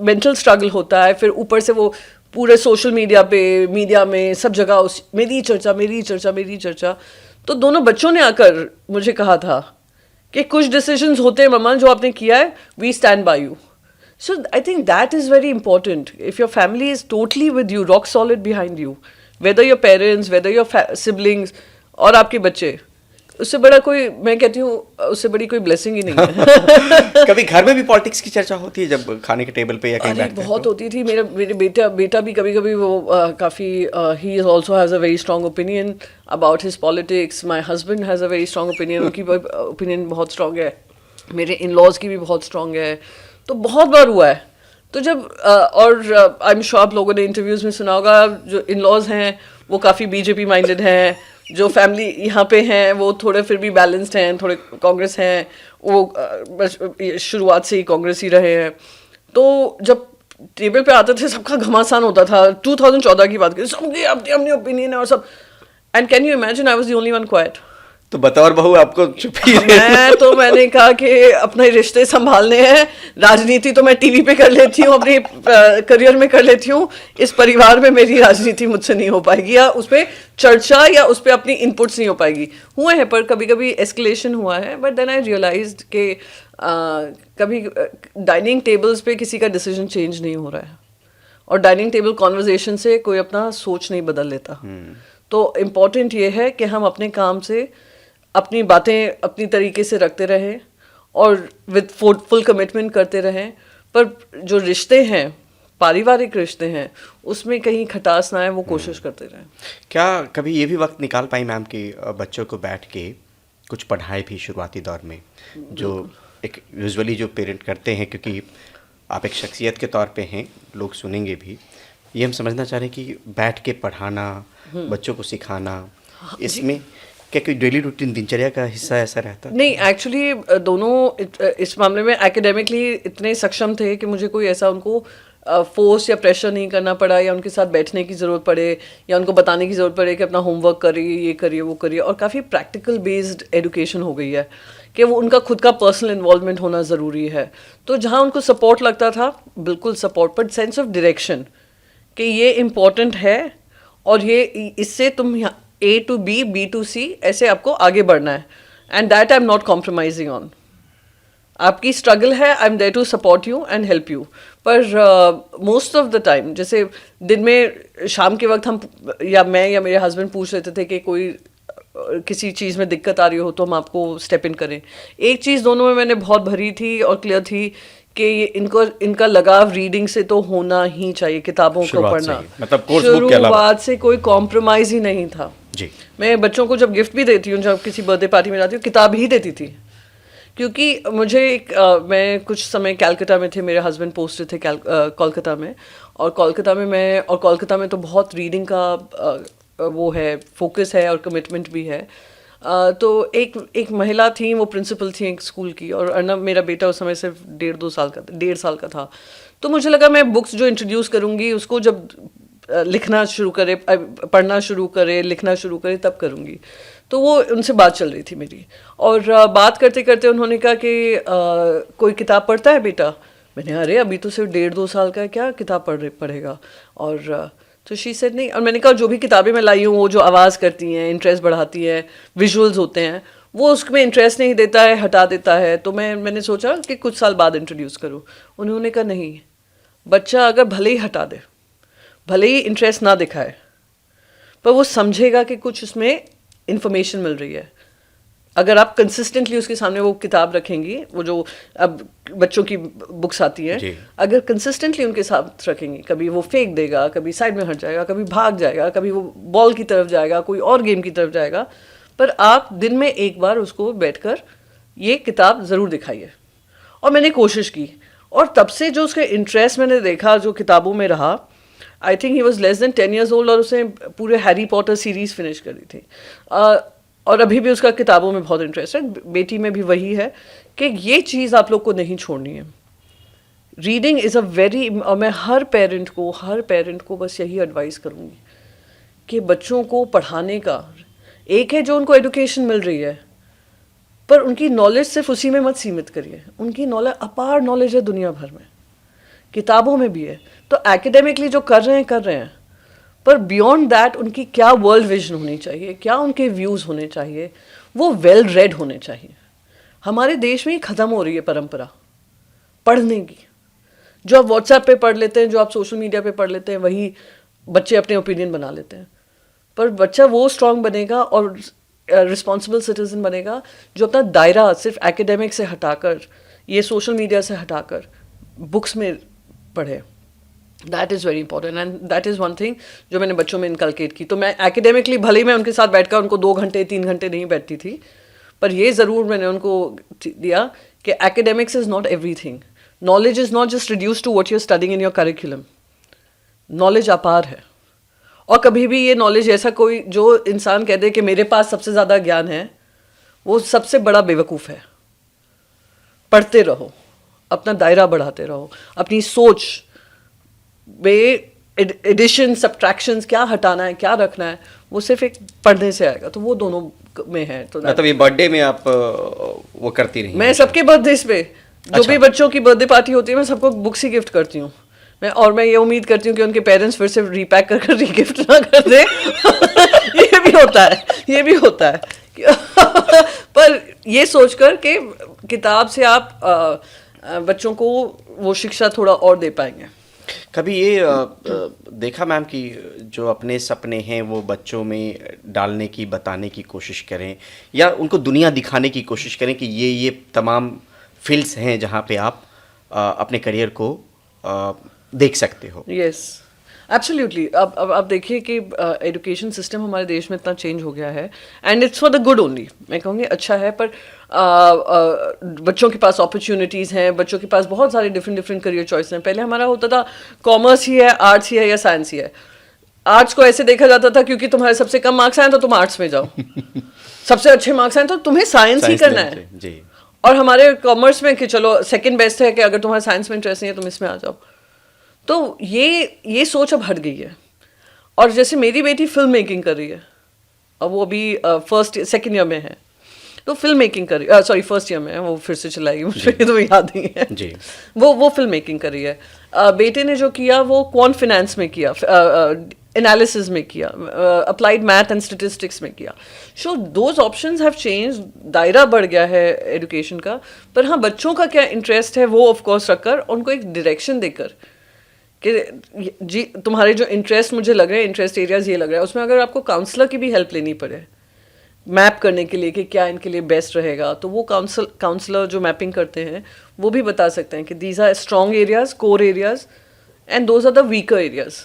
मेंटल स्ट्रगल होता है, फिर ऊपर से वो पूरे सोशल मीडिया में सब जगह मेरी चर्चा। तो दोनों बच्चों ने आकर मुझे कहा था कि कुछ डिसीजंस होते हैं मम्मा जो आपने किया है, we stand by you. So I think that is very important. If your family is totally with you, rock solid behind you, whether your parents, whether your siblings और आपके बच्चे, उससे बड़ा कोई, मैं कहती हूँ उससे बड़ी कोई ब्लेसिंग ही नहीं है। कभी घर में भी पॉलिटिक्स की चर्चा होती है जब खाने के टेबल पे या कहीं बैठते हैं? बहुत होती थी। मेरे बेटा भी कभी वो काफ़ी, he also has a very strong opinion about his politics. My husband has a very strong opinion, उनकी ओपिनियन बहुत स्ट्रॉन्ग है। मेरे इन लॉज की भी बहुत स्ट्रॉन्ग है। तो बहुत बार हुआ है। तो जब और आई एम श्योर आप लोगों ने इंटरव्यूज़ में सुना होगा, जो इन लॉज हैं वो काफ़ी बीजेपी माइंडेड हैं, जो फैमिली यहाँ पे हैं वो थोड़े फिर भी बैलेंस्ड हैं, थोड़े कांग्रेस हैं, वो शुरुआत से ही कांग्रेस ही रहे हैं। तो जब टेबल पे आते थे सबका घमासान होता था। 2014 की बात करें, सबकी अपनी ओपिनियन है और सब। And can you imagine, I was the only one quite. तो बतौर बहू आपको चुप ही मैंने कहा कि अपने रिश्ते संभालने हैं, राजनीति तो मैं टीवी पे कर लेती हूँ, अपने करियर में कर लेती हूँ, इस परिवार में मेरी राजनीति मुझसे नहीं हो पाएगी, या उस पर चर्चा या उस पर अपनी इनपुट्स नहीं हो पाएगी। हुए हैं पर कभी कभी एस्केलेशन हुआ है, बट देन आई रियलाइज्ड कि कभी डाइनिंग टेबल्स पे किसी का डिसीजन चेंज नहीं हो रहा है, और डाइनिंग टेबल कॉन्वर्जेशन से कोई अपना सोच नहीं बदल लेता। तो इम्पॉर्टेंट ये है कि हम अपने काम से अपनी बातें अपनी तरीके से रखते रहें और विद फुल कमिटमेंट करते रहें, पर जो रिश्ते हैं, पारिवारिक रिश्ते हैं, उसमें कहीं खटास ना आए, वो कोशिश करते रहें। क्या कभी ये भी वक्त निकाल पाई मैम कि बच्चों को बैठ के कुछ पढ़ाए भी शुरुआती दौर में, जो एक यूजुअली जो पेरेंट करते हैं, क्योंकि आप एक शख्सियत के तौर पे हैं, लोग सुनेंगे भी, ये हम समझना चाह रहे हैं कि बैठ के पढ़ाना, बच्चों को सिखाना, इसमें क्या कोई डेली रूटीन दिनचर्या का हिस्सा ऐसा रहता? नहीं, एक्चुअली दोनों इस मामले में एकेडमिकली इतने सक्षम थे कि मुझे कोई ऐसा उनको फोर्स या प्रेशर नहीं करना पड़ा, या उनके साथ बैठने की ज़रूरत पड़े, या उनको बताने की ज़रूरत पड़े कि अपना होमवर्क करिए, ये करिए, वो करिए। और काफ़ी प्रैक्टिकल बेस्ड एजुकेशन हो गई है कि वो उनका खुद का पर्सनल इन्वॉल्वमेंट होना ज़रूरी है। तो जहाँ उनको सपोर्ट लगता था, बिल्कुल support, but sense of direction कि ये इम्पॉर्टेंट है और ये इससे तुम A to B, B to C, ऐसे आपको आगे बढ़ना है। And that I am not compromising on. आपकी स्ट्रगल है, I am there to support you and help you. पर मोस्ट ऑफ द टाइम, जैसे दिन में शाम के वक्त हम या मैं या मेरे हस्बैंड पूछ लेते थे कि कोई किसी चीज़ में दिक्कत आ रही हो तो हम आपको स्टेप इन करें। एक चीज़ दोनों में मैंने बहुत भरी थी और क्लियर थी कि इनका लगाव रीडिंग से तो होना ही चाहिए, किताबों को पढ़ना। मतलब कोर्स बुक के अलावा शुरुआत से कोई कॉम्प्रोमाइज ही नहीं था जी। मैं बच्चों को जब गिफ्ट भी देती हूँ, जब किसी बर्थडे पार्टी में जाती हूँ, किताब ही देती थी। क्योंकि मुझे मैं कुछ समय कलकत्ता में थे, मेरे हस्बैंड पोस्टेड थे कोलकाता में, और कोलकाता में तो बहुत रीडिंग का वो है, फोकस है और कमिटमेंट भी है। तो एक महिला थी, वो प्रिंसिपल थी एक स्कूल की, और अर्नब मेरा बेटा उस समय सिर्फ 1.5 साल का था। तो मुझे लगा मैं बुक्स जो इंट्रोड्यूस करूँगी उसको, जब लिखना शुरू करे, पढ़ना शुरू करे, लिखना शुरू करे, तब करूँगी। तो वो उनसे बात चल रही थी मेरी, और बात करते करते उन्होंने कहा कि कोई किताब पढ़ता है बेटा? मैंने, अरे अभी तो सिर्फ 1.5-2 साल का है, क्या किताब पढ़ेगा? और तो शी सेड नहीं। और मैंने कहा जो भी किताबें मैं लाई हूँ वो जो आवाज़ करती हैं, इंटरेस्ट बढ़ाती हैं, विजुअल्स होते हैं, वो उसमें इंटरेस्ट नहीं देता है, हटा देता है। तो मैंने सोचा कि कुछ साल बाद इंट्रोड्यूस करूँ। उन्होंने कहा नहीं, बच्चा अगर भले ही हटा दे, भले ही इंटरेस्ट ना दिखाए, पर वो समझेगा कि कुछ उसमें इंफॉर्मेशन मिल रही है। अगर आप कंसिस्टेंटली उसके सामने वो किताब रखेंगी, वो जो अब बच्चों की बुक्स आती हैं, अगर कंसिस्टेंटली उनके साथ रखेंगी, कभी वो फेंक देगा, कभी साइड में हट जाएगा, कभी भाग जाएगा, कभी वो बॉल की तरफ जाएगा, कोई और गेम की तरफ जाएगा, पर आप दिन में एक बार उसको बैठकर ये किताब ज़रूर दिखाइए। और मैंने कोशिश की, और तब से जो उसका इंटरेस्ट मैंने देखा जो किताबों में रहा, I think he was less than 10 years old, और उसने पूरे हैरी पॉटर सीरीज़ फिनिश करी थी। और अभी भी उसका किताबों में बहुत इंटरेस्ट है। बेटी में भी वही है कि ये चीज़ आप लोग को नहीं छोड़नी है। रीडिंग इज़ अ वेरी, और मैं हर पेरेंट को बस यही एडवाइस करूँगी कि बच्चों को पढ़ाने का, एक है जो उनको एजुकेशन मिल रही है, पर उनकी नॉलेज सिर्फ उसी में मत सीमित करिए। उनकी नॉलेज, अपार नॉलेज है दुनिया भर में, किताबों में भी है। तो एकेडमिकली जो कर रहे हैं, पर बियॉन्ड दैट उनकी क्या वर्ल्ड विजन होनी चाहिए, क्या उनके व्यूज़ होने चाहिए, वो वेल रेड होने चाहिए। हमारे देश में ही ख़त्म हो रही है परंपरा पढ़ने की। जो आप व्हाट्सएप पे पढ़ लेते हैं, जो आप सोशल मीडिया पे पढ़ लेते हैं, वही बच्चे अपने ओपिनियन बना लेते हैं। पर बच्चा वो स्ट्रांग बनेगा और रिस्पॉन्सिबल सिटीजन बनेगा जो अपना दायरा सिर्फ एकेडमिक से हटाकर, ये सोशल मीडिया से हटाकर बुक्स में पढ़े। That is very important, and that is one thing जो मैंने बच्चों में इनकलकेट की। तो मैं एकेडमिकली भले ही मैं उनके साथ बैठकर उनको 2 घंटे 3 घंटे नहीं बैठती थी, पर ये ज़रूर मैंने उनको दिया कि academics is not everything. Knowledge is not just reduce to what you are studying in your curriculum. Knowledge अपार है, और कभी भी ये नॉलेज, ऐसा कोई जो इंसान कह दे कि मेरे पास सबसे ज़्यादा ज्ञान है, वो सबसे बड़ा बेवकूफ़ है। पढ़ते रहो, अपना दायरा बढ़ाते रहो, अपनी सोच में एडिशन सब्ट्रैक्शंस, क्या हटाना है क्या रखना है, वो सिर्फ एक पढ़ने से आएगा। तो वो दोनों में है। तो मतलब ये बर्थडे में आप वो करती रही? मैं सबके बर्थडे पे, जो भी बच्चों की बर्थडे पार्टी होती है, मैं सबको बुक्स ही गिफ्ट करती हूँ। मैं ये उम्मीद करती हूँ कि उनके पेरेंट्स फिर से रीपैक कर रीगिफ्ट ना कर दे। ये भी होता है पर ये सोचकर कि किताब से आप बच्चों को वो शिक्षा थोड़ा और दे पाएंगे। कभी ये देखा मैम कि जो अपने सपने हैं वो बच्चों में डालने की, बताने की कोशिश करें, या उनको दुनिया दिखाने की कोशिश करें कि ये तमाम फील्ड्स हैं जहाँ पे आप अपने करियर को देख सकते हो? Yes, absolutely. अब आप देखिए कि एजुकेशन सिस्टम हमारे देश में इतना चेंज हो गया है, and it's for the good only. मैं कहूँगी अच्छा है, पर बच्चों के पास अपॉर्चुनिटीज़ हैं, बच्चों के पास बहुत सारे डिफरेंट करियर चॉइस हैं। पहले हमारा होता था कॉमर्स ही है, आर्ट्स ही है, या साइंस ही है। आर्ट्स को ऐसे देखा जाता था क्योंकि तुम्हारे सबसे कम मार्क्स आए तो तुम आर्ट्स में जाओ, सबसे अच्छे मार्क्स आए तो तुम्हें साइंस ही करना है जी। और हमारे कॉमर्स में कि चलो सेकेंड बेस्ट है कि अगर तुम्हारे साइंस में इंटरेस्ट नहीं है तुम इसमें आ जाओ। तो ये सोच अब हट गई है। और जैसे मेरी बेटी फिल्म मेकिंग कर रही है, अब वो अभी सेकेंड ईयर में है, तो फिल्म मेकिंग कर रही है, सॉरी फर्स्ट ईयर में है, वो फिर से चलाएगी, मुझे तो याद नहीं है जी। वो फिल्म मेकिंग कर रही है। बेटे ने जो किया वो क्वांट फिनेंस में किया, एनालिसिस में किया, अप्लाइड मैथ एंड स्टेटिस्टिक्स में किया। So those options have change, दायरा बढ़ गया है एजुकेशन का। पर हाँ, बच्चों का क्या इंटरेस्ट है वो ऑफ कोर्स रखकर उनको एक डायरेक्शन देकर कि जी तुम्हारे जो इंटरेस्ट मुझे लग रहे हैं, इंटरेस्ट एरियाज ये लग रहा है, उसमें अगर आपको काउंसलर की भी हेल्प लेनी पड़े मैप करने के लिए कि क्या इनके लिए बेस्ट रहेगा, तो वो काउंसलर जो मैपिंग करते हैं वो भी बता सकते हैं कि these are strong areas, core areas, and those are the weaker areas.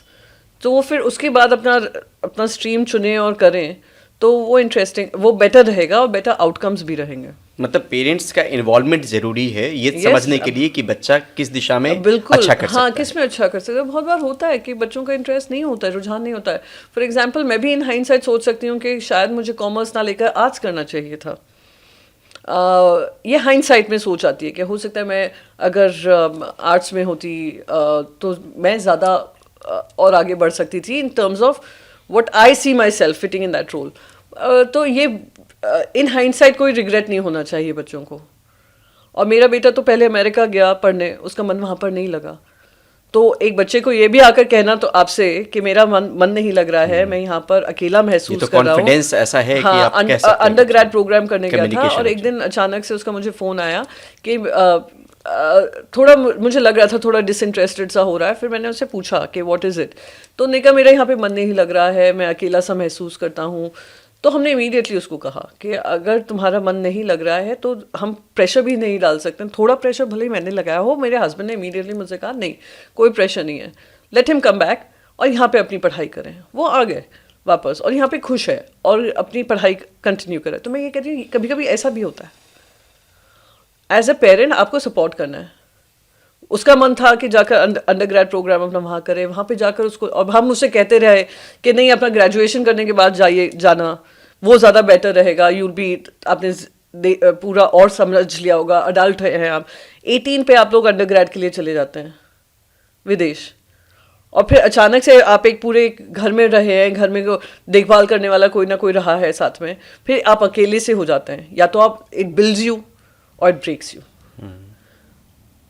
तो वो फिर उसके बाद अपना स्ट्रीम चुनें और करें, तो वो इंटरेस्टिंग, वो बेटर रहेगा और बेटर आउटकम्स भी रहेंगे। मतलब पेरेंट्स का इन्वॉल्वमेंट ज़रूरी है ये समझने के लिए कि बच्चा किस दिशा में बिल्कुल अच्छा कर सकता है। किस में अच्छा कर सकता है। बहुत बार होता है कि बच्चों का इंटरेस्ट नहीं होता है, रुझान नहीं होता है। फॉर एग्जांपल मैं भी इन हाइंडसाइट सोच सकती हूँ कि शायद मुझे कॉमर्स ना लेकर आर्ट्स करना चाहिए था। ये हाइंडसाइट में सोच आती है कि हो सकता है मैं अगर आर्ट्स में होती तो मैं ज़्यादा और आगे बढ़ सकती थी in terms of what I see myself fitting in that role. तो ये इन हाइंडसाइट कोई रिग्रेट नहीं होना चाहिए बच्चों को। और मेरा बेटा तो पहले अमेरिका गया पढ़ने, उसका मन वहाँ पर नहीं लगा। तो एक बच्चे को ये भी आकर कहना तो आपसे कि मेरा मन नहीं लग रहा है, मैं यहाँ पर अकेला महसूस कर रहा हूँ। कॉन्फिडेंस ऐसा है कि हाँ, आप कह सकते हैं। अंडर ग्रेड प्रोग्राम करने गया था Communication और एक अच्छा। दिन अचानक से उसका मुझे फ़ोन आया कि थोड़ा मुझे लग रहा था थोड़ा डिसइंटरेस्टेड सा हो रहा है। फिर मैंने उससे पूछा कि व्हाट इज़ इट, तो उन्होंने कहा मेरा यहाँ पे मन नहीं लग रहा है, मैं अकेला सा महसूस करता हूँ। तो हमने इमीडिएटली उसको कहा कि अगर तुम्हारा मन नहीं लग रहा है तो हम प्रेशर भी नहीं डाल सकते। थोड़ा प्रेशर भले ही मैंने लगाया हो, मेरे हस्बैंड ने इमीडिएटली मुझसे कहा नहीं कोई प्रेशर नहीं है, लेट हिम कम बैक और यहाँ पे अपनी पढ़ाई करें। वो आ गए वापस और यहाँ पे खुश है और अपनी पढ़ाई कंटिन्यू करे। तो मैं ये कहती हूँ कभी कभी ऐसा भी होता है। एज ए पेरेंट आपको सपोर्ट करना है। उसका मन था कि जाकर अंडर ग्रेड प्रोग्राम अपना वहाँ करे, वहाँ पे जाकर उसको, और हम उससे कहते रहे कि नहीं अपना ग्रेजुएशन करने के बाद जाना वो ज़्यादा बेटर रहेगा, यूल बी, आपने पूरा और समझ लिया होगा, अडल्ट हैं आप, 18 पे आप लोग अंडर ग्रेड के लिए चले जाते हैं विदेश। और फिर अचानक से आप एक पूरे घर में रहे हैं, घर में देखभाल करने वाला कोई ना कोई रहा है साथ में, फिर आप अकेले से हो जाते हैं। या तो आप इट बिल्ड्स यू और इट ब्रेक्स यू,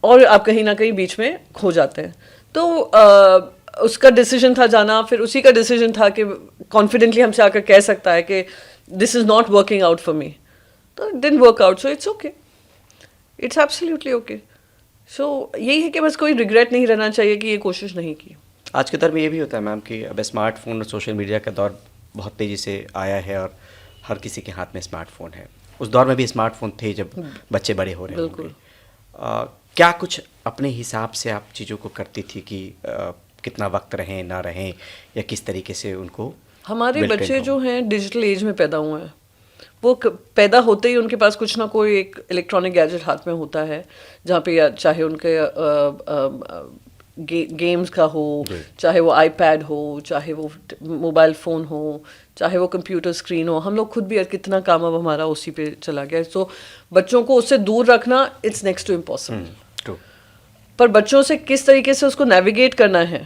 और आप कहीं ना कहीं बीच में खो जाते हैं। तो उसका डिसीजन था जाना, फिर उसी का डिसीजन था कि कॉन्फिडेंटली हमसे आकर कह सकता है कि this is not working out for me, तो it didn't work out, so it's okay, it's absolutely okay. So यही है कि बस कोई रिग्रेट नहीं रहना चाहिए कि ये कोशिश नहीं की। आज के दौर में ये भी होता है मैम कि अब स्मार्टफोन और सोशल मीडिया का दौर बहुत तेज़ी से आया है और हर किसी के हाथ में स्मार्टफोन है। उस दौर में भी स्मार्टफोन थे जब बच्चे बड़े हो रहे बिल्कुल। होंगे। क्या कुछ अपने हिसाब से आप चीज़ों को करती थी कि कितना वक्त रहें ना रहें, या किस तरीके से उनको? हमारे बच्चे जो हैं डिजिटल एज में पैदा हुए हैं, वो पैदा होते ही उनके पास कुछ ना कोई एक इलेक्ट्रॉनिक गैजेट हाथ में होता है, जहाँ पे चाहे उनके गेम्स का हो, चाहे वो आईपैड हो, चाहे वो मोबाइल फ़ोन हो, चाहे वो कंप्यूटर स्क्रीन हो। हम लोग खुद भी कितना काम अब हमारा उसी पे चला गया। सो बच्चों को उससे दूर रखना इट्स नेक्स्ट टू इम्पॉसिबल। पर बच्चों से किस तरीके से उसको नेविगेट करना है,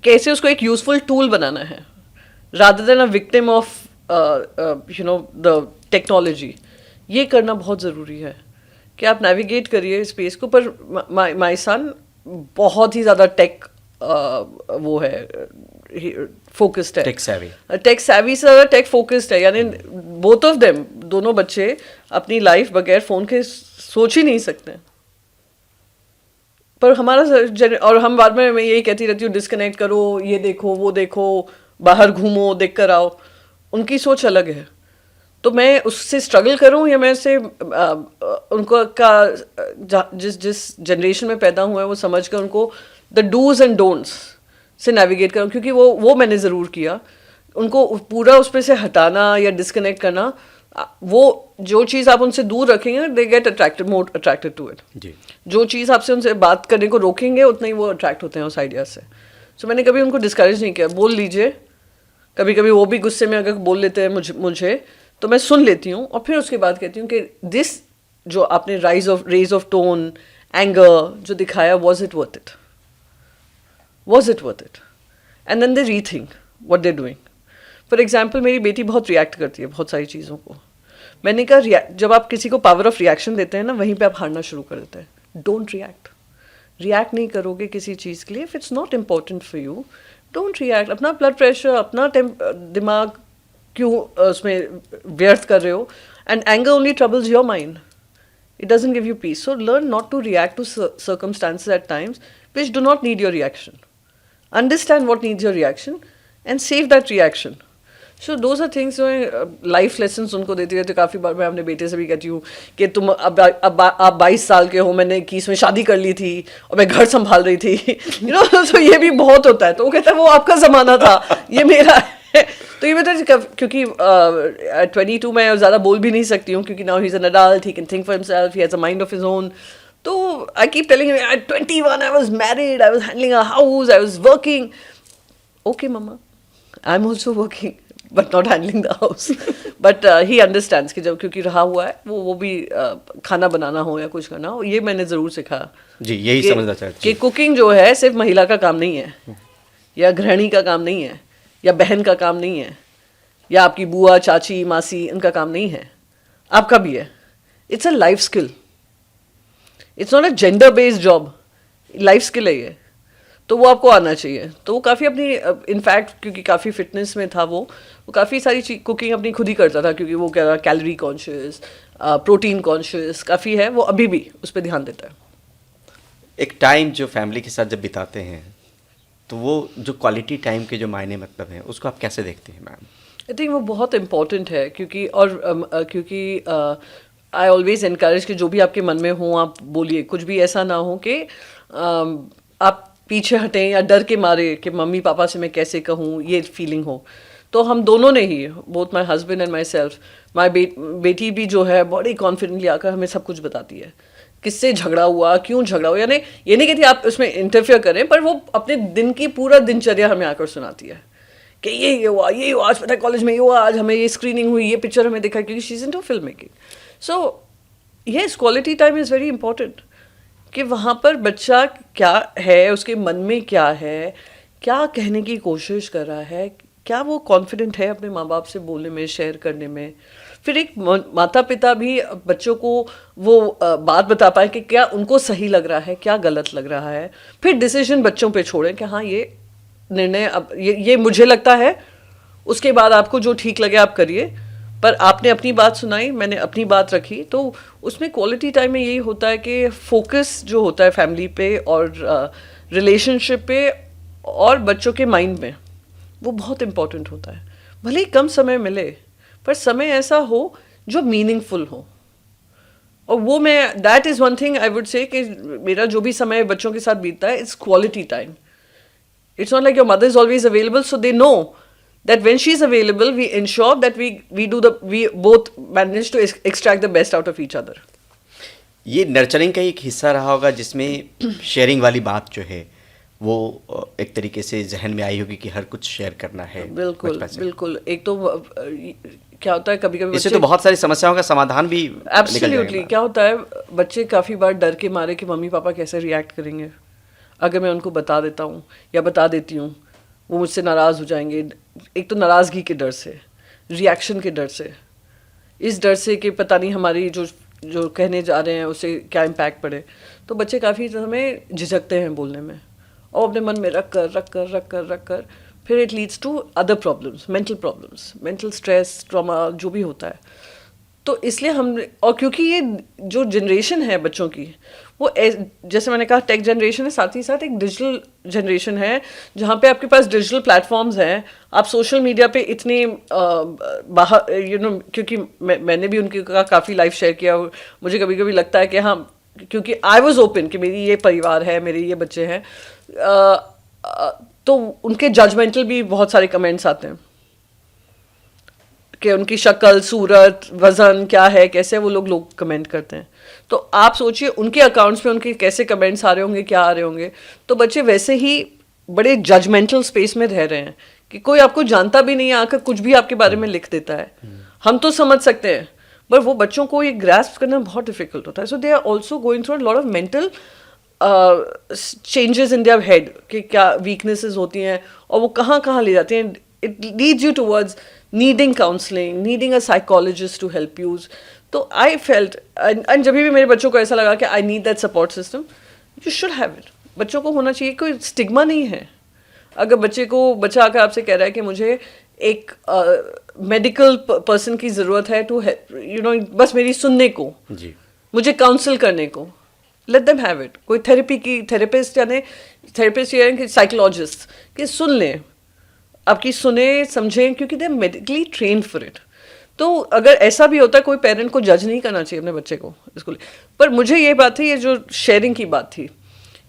कैसे उसको एक यूजफुल टूल बनाना है, rather than a victim of the technology, ये करना बहुत ज़रूरी है कि आप नेविगेट करिए स्पेस को। पर माय सन बहुत ही ज़्यादा टेक वो है, फोकस्ड है, टेक सैवी से ज़्यादा टेक फोकस्ड है। यानी बोथ ऑफ देम, दोनों बच्चे अपनी लाइफ बगैर फ़ोन के सोच ही नहीं सकते। पर हमारा और हम बाद में मैं यही कहती रहती हूँ डिस्कनेक्ट करो, ये देखो वो देखो, बाहर घूमो, देख कर आओ। उनकी सोच अलग है। तो मैं उससे स्ट्रगल करूं या मैं उससे उनको जिस जनरेशन में पैदा हुआ है वो समझ कर उनको द डूज एंड डोंट्स से नेविगेट करूं, क्योंकि वो मैंने ज़रूर किया। उनको पूरा उस पर से हटाना या डिस्कनेक्ट करना, वो जो चीज़ आप उनसे दूर रखेंगे they get attracted, more attracted to it. जो चीज़ आपसे उनसे बात करने को रोकेंगे उतना ही वो अट्रैक्ट होते हैं उस आइडिया से। सो मैंने कभी उनको डिस्करेज नहीं किया, बोल लीजिए। कभी कभी वो भी गुस्से में अगर बोल लेते हैं मुझे तो मैं सुन लेती हूँ और फिर उसके बाद कहती हूँ कि दिस जो आपने रेज ऑफ टोन, एंगर जो दिखाया, was it worth it, was it worth it, and then they rethink what they doing. For example मेरी बेटी बहुत रिएक्ट करती है बहुत सारी चीज़ों को। मैंने कहा जब आप किसी को पावर ऑफ रिएक्शन देते हैं ना, वहीं पे आप हारना शुरू कर देते हैं। डोंट रिएक्ट नहीं करोगे किसी चीज़ के लिए, if it's not important for you don't react. अपना ब्लड प्रेशर, अपना दिमाग क्यों उसमें व्यर्थ कर रहे हो? And anger only troubles your mind, it doesn't give you peace. So learn not to react to circumstances at times which do not need your reaction. Understand what needs your reaction and save that reaction. So those are things जो life lessons उनको देती रहती है। काफ़ी बार मैं अपने बेटे से भी कहती हूँ कि तुम अब आप 22 साल के हो, मैंने 21 में शादी कर ली थी और मैं घर संभाल रही थी, यू नो। तो ये भी बहुत होता है। तो वो कहता है वो आपका ज़माना था, ये मेरा है। तो ये बता, क्योंकि 22 में ज़्यादा बोल भी नहीं सकती हूँ, क्योंकि now he is an adult, he can think for himself, he has a mind of his own. तो I keep telling him at 21 I was married, I was handling a house, I was working. Okay mamma, I am also working, but not handling the house. But he understands कि जब क्योंकि रहा हुआ है वो भी खाना बनाना हो या कुछ करना हो, ये मैंने ज़रूर सीखा. जी, यही समझना चाहते कि कुकिंग जो है सिर्फ महिला का काम नहीं है, या गृहिणी का काम नहीं है, या बहन का काम नहीं है, या आपकी बुआ चाची मासी उनका काम नहीं है, आपका भी है. It's a life skill. It's not a gender based job, life skill है ये. तो वो आपको आना चाहिए. तो वो काफ़ी अपनी इनफैक्ट क्योंकि काफ़ी फिटनेस में था वो काफ़ी सारी कुकिंग अपनी खुद ही करता था, क्योंकि वो क्या कैलोरी कॉन्शियस, प्रोटीन कॉन्शियस काफ़ी है. वो अभी भी उस पर ध्यान देता है. एक टाइम जो फैमिली के साथ जब बिताते हैं तो वो जो क्वालिटी टाइम के जो मायने मतलब हैं उसको आप कैसे देखते हैं मैम? आई थिंक वो बहुत इम्पॉर्टेंट है, क्योंकि क्योंकि आई ऑलवेज एनकरेज कि जो भी आपके मन में हो आप बोलिए. कुछ भी ऐसा ना हो कि आप पीछे हटें या डर के मारे कि मम्मी पापा से मैं कैसे कहूँ, ये फीलिंग हो. तो हम दोनों ने ही, both my husband and my self, my बेटी भी जो है बड़ी कॉन्फिडेंटली आकर हमें सब कुछ बताती है. किससे झगड़ा हुआ, क्यों झगड़ा हुआ, यानी ये नहीं कहती आप उसमें इंटरफेयर करें, पर वो अपने दिन की पूरा दिनचर्या हमें आकर सुनाती है कि ये हुआ, ये हुआ, आज पता है कॉलेज में ये हुआ, आज हमें ये स्क्रीनिंग हुई, ये पिक्चर हमें दिखा, क्योंकि she is into film making. So yes, quality time is very important. कि वहाँ पर बच्चा क्या है, उसके मन में क्या है, क्या कहने की कोशिश कर रहा है, क्या वो कॉन्फिडेंट है अपने माँ बाप से बोलने में, शेयर करने में. फिर एक माता पिता भी बच्चों को वो बात बता पाए कि क्या उनको सही लग रहा है, क्या गलत लग रहा है. फिर डिसीजन बच्चों पे छोड़ें कि हाँ ये निर्णय अब ये मुझे लगता है, उसके बाद आपको जो ठीक लगे आप करिए. पर आपने अपनी बात सुनाई, मैंने अपनी बात रखी. तो उसमें क्वालिटी टाइम में यही होता है कि फोकस जो होता है फैमिली पे और रिलेशनशिप पे और बच्चों के माइंड में, वो बहुत इम्पोर्टेंट होता है. भले ही कम समय मिले, पर समय ऐसा हो जो मीनिंगफुल हो. और वो मैं that is one thing I would से कि मेरा जो भी समय बच्चों के साथ बीतता है, it's quality time. It's not like your mother is always available, so they know that when she's available, we ensure that we both manage to extract the best out of each other. ये nurturing का एक हिस्सा रहा होगा जिसमें sharing वाली बात जो है वो एक तरीके से जहन में आई होगी कि हर कुछ शेयर करना है. बिल्कुल बिल्कुल. एक तो क्या होता है कभी कभी इससे तो बहुत सारी समस्याओं का समाधान भी एब्सोल्युटली. क्या होता है, बच्चे काफ़ी बार डर के मारे कि मम्मी पापा कैसे रिएक्ट करेंगे अगर मैं उनको बता देता हूँ या बता देती हूँ, वो मुझसे नाराज़ हो जाएंगे. एक तो नाराज़गी के डर से, रिएक्शन के डर से, इस डर से कि पता नहीं हमारी जो कहने जा रहे हैं उससे क्या इम्पैक्ट पड़े. तो बच्चे काफ़ी समय झिझकते हैं बोलने में, और अपने मन में रख कर फिर it leads to other problems, mental stress, trauma जो भी होता है. तो इसलिए हम, और क्योंकि ये जो जनरेशन है बच्चों की, वो जैसे मैंने कहा टेक जनरेशन है, साथ ही साथ एक डिजिटल जनरेशन है जहाँ पे आपके पास डिजिटल प्लेटफॉर्म्स हैं. आप सोशल मीडिया पे इतने बाहर क्योंकि मैंने भी उनके का काफ़ी लाइफ शेयर किया. मुझे कभी कभी लगता है कि हाँ, क्योंकि आई वॉज ओपन कि मेरी ये परिवार है, मेरे ये बच्चे हैं, तो उनके जजमेंटल भी बहुत सारे कमेंट्स आते हैं कि उनकी शक्ल, सूरत, वज़न क्या है, कैसे वो लोग कमेंट करते हैं. तो आप सोचिए उनके अकाउंट्स पे उनके कैसे कमेंट्स आ रहे होंगे, क्या आ रहे होंगे. तो बच्चे वैसे ही बड़े जजमेंटल स्पेस में रह रहे हैं कि कोई आपको जानता भी नहीं है, आकर कुछ भी आपके बारे में लिख देता है. हम तो समझ सकते हैं, पर वो बच्चों को ये ग्रास्प करना बहुत डिफिकल्ट होता है. So they are also going through a lot of mental changes in their head कि क्या वीकनेसेस होती हैं और वो कहाँ कहाँ ले जाती हैं. It leads you towards needing counseling, needing a psychologist to help you. तो I felt, and जब भी मेरे बच्चों को ऐसा लगा कि I need that support system, you should have it. बच्चों को होना चाहिए, कोई स्टिग्मा नहीं है. अगर बच्चा आकर आपसे कह रहा है कि मुझे एक मेडिकल पर्सन की ज़रूरत है टू बस मेरी सुनने को जी, मुझे काउंसिल करने को, लेट देम हैव इट. कोई थेरेपिस्ट यानी साइकोलॉजिस्ट कि सुन लें, आपकी सुने समझें, क्योंकि they are medically trained for it. तो अगर ऐसा भी होता है, कोई पेरेंट को जज नहीं करना चाहिए अपने बच्चे को इसको. पर मुझे ये बात थी, ये जो शेयरिंग की बात थी,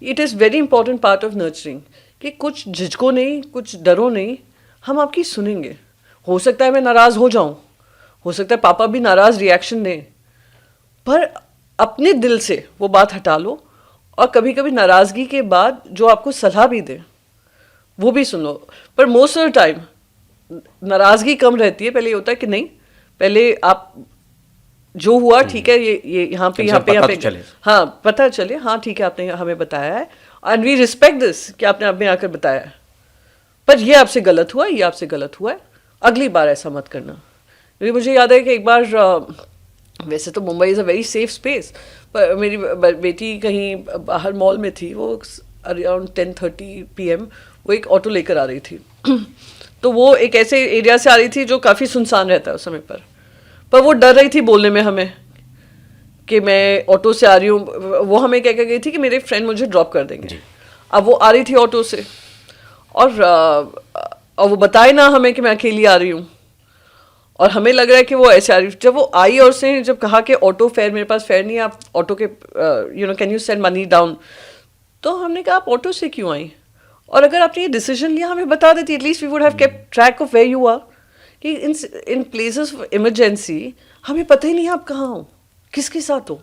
it is very important part of nurturing कि कुछ झिझको नहीं, कुछ डरो नहीं, हम आपकी सुनेंगे. हो सकता है मैं नाराज़ हो जाऊं, हो सकता है पापा भी नाराज़ रिएक्शन दें, पर अपने दिल से वो बात हटा लो. और कभी कभी नाराज़गी के बाद जो आपको सलाह भी दें वो भी सुन लो. पर मोस्ट ऑफ द टाइम नाराज़गी कम रहती है। पहले ये होता है कि नहीं, पहले आप जो हुआ ठीक है, ये यहाँ पे हाँ पता चले, हाँ ठीक है आपने हमें बताया है एंड वी रिस्पेक्ट दिस कि आपने हमें आकर बताया है, पर ये आपसे गलत हुआ, ये आपसे गलत हुआ है, अगली बार ऐसा मत करना। क्योंकि मुझे याद है कि एक बार वैसे तो Mumbai is a very safe space, पर मेरी बेटी कहीं बाहर मॉल में थी, वो अराउंड 10:30 PM वो एक ऑटो लेकर आ रही थी तो वो एक ऐसे एरिया से आ रही थी जो काफ़ी सुनसान रहता है उस समय पर वो डर रही थी बोलने में हमें कि मैं ऑटो से आ रही हूँ। वो हमें कह के गई थी कि मेरे फ्रेंड मुझे ड्रॉप कर देंगे। अब वो आ रही थी ऑटो से और वो बताए ना हमें कि मैं अकेली आ रही हूँ, और हमें लग रहा है कि वो ऐसे आ रही। जब वो आई और उसने जब कहा कि ऑटो फेयर, मेरे पास फेयर नहीं है, आप ऑटो के can you send money down, तो हमने कहा आप ऑटो से क्यों आई, और अगर आपने ये डिसीजन लिया हमें बता देती, at least we would have kept track of where you are. कि इन प्लेसेस ऑफ इमरजेंसी हमें पता ही नहीं है आप कहाँ हो, किसके साथ हो।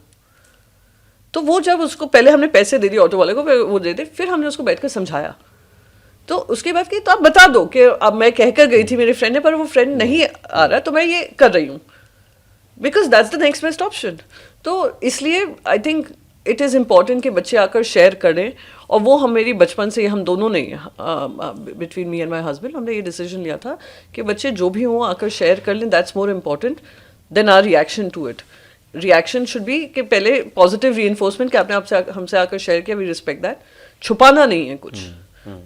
तो वो जब उसको पहले हमने पैसे दे दिए ऑटो वाले को, वो दे दे, फिर हमने उसको बैठकर समझाया। तो उसके बाद कि तो आप बता दो कि अब मैं कहकर गई थी मेरे फ्रेंड ने, पर वो फ्रेंड नहीं आ रहा, तो मैं ये कर रही हूँ, because that's the next best option. तो इसलिए I think it is important कि बच्चे आकर शेयर करें, और वो हम मेरी बचपन से हम दोनों ने between me and my husband हमने ये डिसीजन लिया था कि बच्चे जो भी हों आकर शेयर कर लें, that's more important than our reaction to it. Reaction should be कि पहले पॉजिटिव री-इन्फोर्समेंट कि आपने आपसे हमसे आकर शेयर किया, वी रिस्पेक्ट दैट, छुपाना नहीं है कुछ।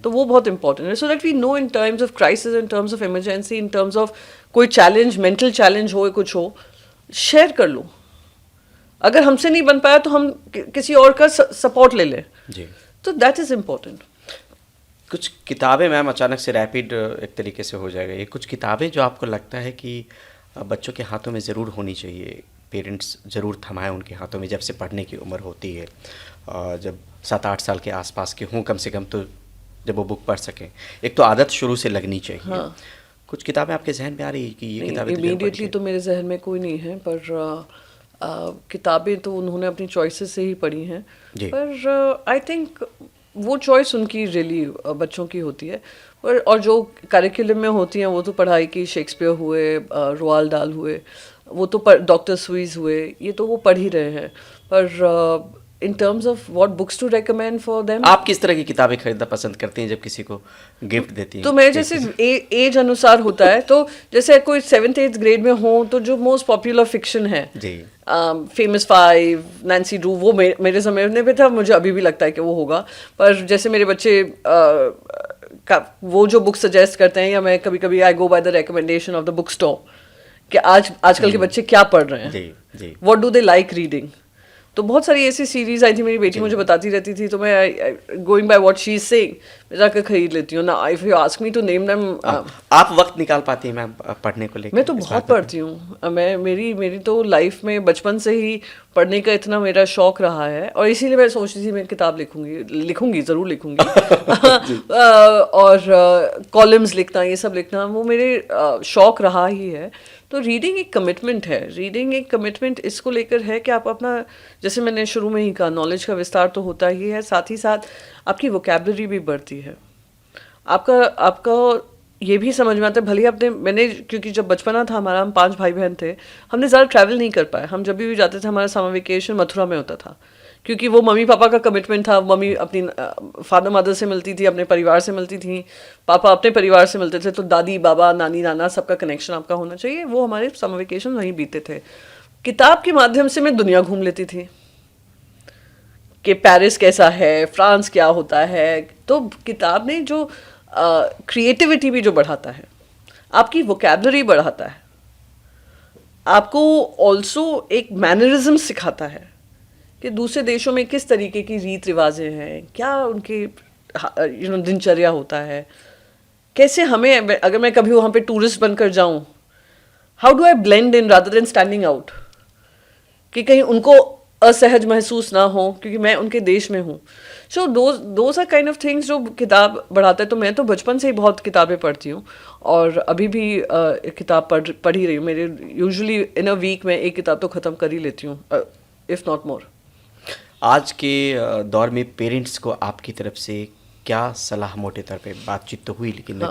तो वो बहुत इंपॉर्टेंट है, so that we know in terms of crisis, in terms of emergency, in terms of कोई चैलेंज, मेंटल चैलेंज हो, कुछ हो, शेयर कर लो। अगर हमसे नहीं बन पाया तो हम किसी और का सपोर्ट ले लें जी, तो दैट इज़ इम्पोर्टेंट। कुछ किताबें मैम अचानक से रैपिड एक तरीके से हो जाएगा, ये कुछ किताबें जो आपको लगता है कि बच्चों के हाथों में ज़रूर होनी चाहिए, पेरेंट्स ज़रूर थमाएं उनके हाथों में जब से पढ़ने की उम्र होती है, जब 7-8 साल के आसपास के हों कम से कम, तो जब वो बुक पढ़ सकें, एक तो आदत शुरू से लगनी चाहिए। हाँ। कुछ किताबें आपके जहन में आ रही है कि ये किताबें इमीडिएटली तो मेरे जहन में कोई नहीं है, पर किताबें तो उन्होंने अपनी चॉइसेस से ही पढ़ी हैं, पर आई थिंक वो चॉइस उनकी रियली बच्चों की होती है। और जो करिकुलम में होती हैं वो तो पढ़ाई की, शेक्सपियर हुए, रोआल्ड दाल हुए, वो तो डॉक्टर सुईज हुए, ये तो वो पढ़ ही रहे हैं। पर in terms of what books to recommend for them, आप किस तरह की किताबें खरीदना पसंद करती हैं जब किसी को गिफ्ट देती हैं? तो मैं जैसे एज अनुसार होता है, तो जैसे कोई 7th-8th ग्रेड में हो तो जो मोस्ट पॉपुलर फिक्शन है जी, फेमस 5, नैन्सी ड्रू, वो मेरे समय में था, मुझे अभी भी लगता है कि वो होगा। पर जैसे मेरे बच्चे वो जो बुक सजेस्ट करते हैं, या मैं कभी कभी I go by the recommendation of the book store कि आजकल के बच्चे क्या पढ़ रहे हैं, what do they like reading. तो बहुत सारी ऐसी सीरीज आई थी, मेरी बेटी मुझे बताती रहती थी, तो मैं going by what she is saying मैं जाकर खरीद लेती हूँ ना। If you ask me to name them, आप वक्त निकाल पाती हैं मैम पढ़ने को लेकर? मैं तो बहुत पढ़ती हूँ। मैं मेरी तो लाइफ में बचपन से ही पढ़ने का इतना मेरा शौक रहा है, और इसीलिए मैं सोचती थी मैं किताब लिखूंगी ज़रूर लिखूंगी और कॉलम्स लिखना, ये सब लिखना वो मेरे शौक रहा ही है। तो रीडिंग एक कमिटमेंट है, रीडिंग एक कमिटमेंट इसको लेकर है कि आप अपना, जैसे मैंने शुरू में ही कहा, नॉलेज का विस्तार तो होता ही है, साथ ही साथ आपकी वोकैबुलरी भी बढ़ती है। आपका ये भी समझ में आता है, भले मैंने क्योंकि जब बचपना था हमारा, हम 5 भाई बहन थे, हमने ज़्यादा ट्रैवल नहीं कर पाए। हम जब भी जाते थे हमारा समर वेकेशन मथुरा में होता था, क्योंकि वो मम्मी पापा का कमिटमेंट था। मम्मी अपनी फादर मदर से मिलती थी, अपने परिवार से मिलती थी, पापा अपने परिवार से मिलते थे, तो दादी बाबा नानी नाना सबका कनेक्शन आपका होना चाहिए। वो हमारे समर वेकेशन वहीं बीते थे। किताब के माध्यम से मैं दुनिया घूम लेती थी कि पेरिस कैसा है, फ्रांस क्या होता है। तो किताब ने जो क्रिएटिविटी भी जो बढ़ाता है, आपकी वोकैबुलरी बढ़ाता है, आपको ऑल्सो एक मैनरिज्म सिखाता है कि दूसरे देशों में किस तरीके की रीत रिवाजें हैं, क्या उनके दिनचर्या होता है, कैसे हमें, अगर मैं कभी वहाँ पे टूरिस्ट बनकर जाऊँ, how do I blend in rather than standing out, कि कहीं उनको असहज महसूस ना हो क्योंकि मैं उनके देश में हूँ। So those are kind of things जो किताब बढ़ाता है। तो मैं तो बचपन से ही बहुत किताबें पढ़ती हूँ, और अभी भी किताब पढ़ ही रही हूँ। मेरे यूजुअली इन अ वीक में एक किताब तो ख़त्म कर ही लेती हूँ, इफ़ नॉट मोर। आज के दौर में पेरेंट्स को आपकी तरफ से क्या सलाह, मोटे तौर पे बातचीत तो हुई, लेकिन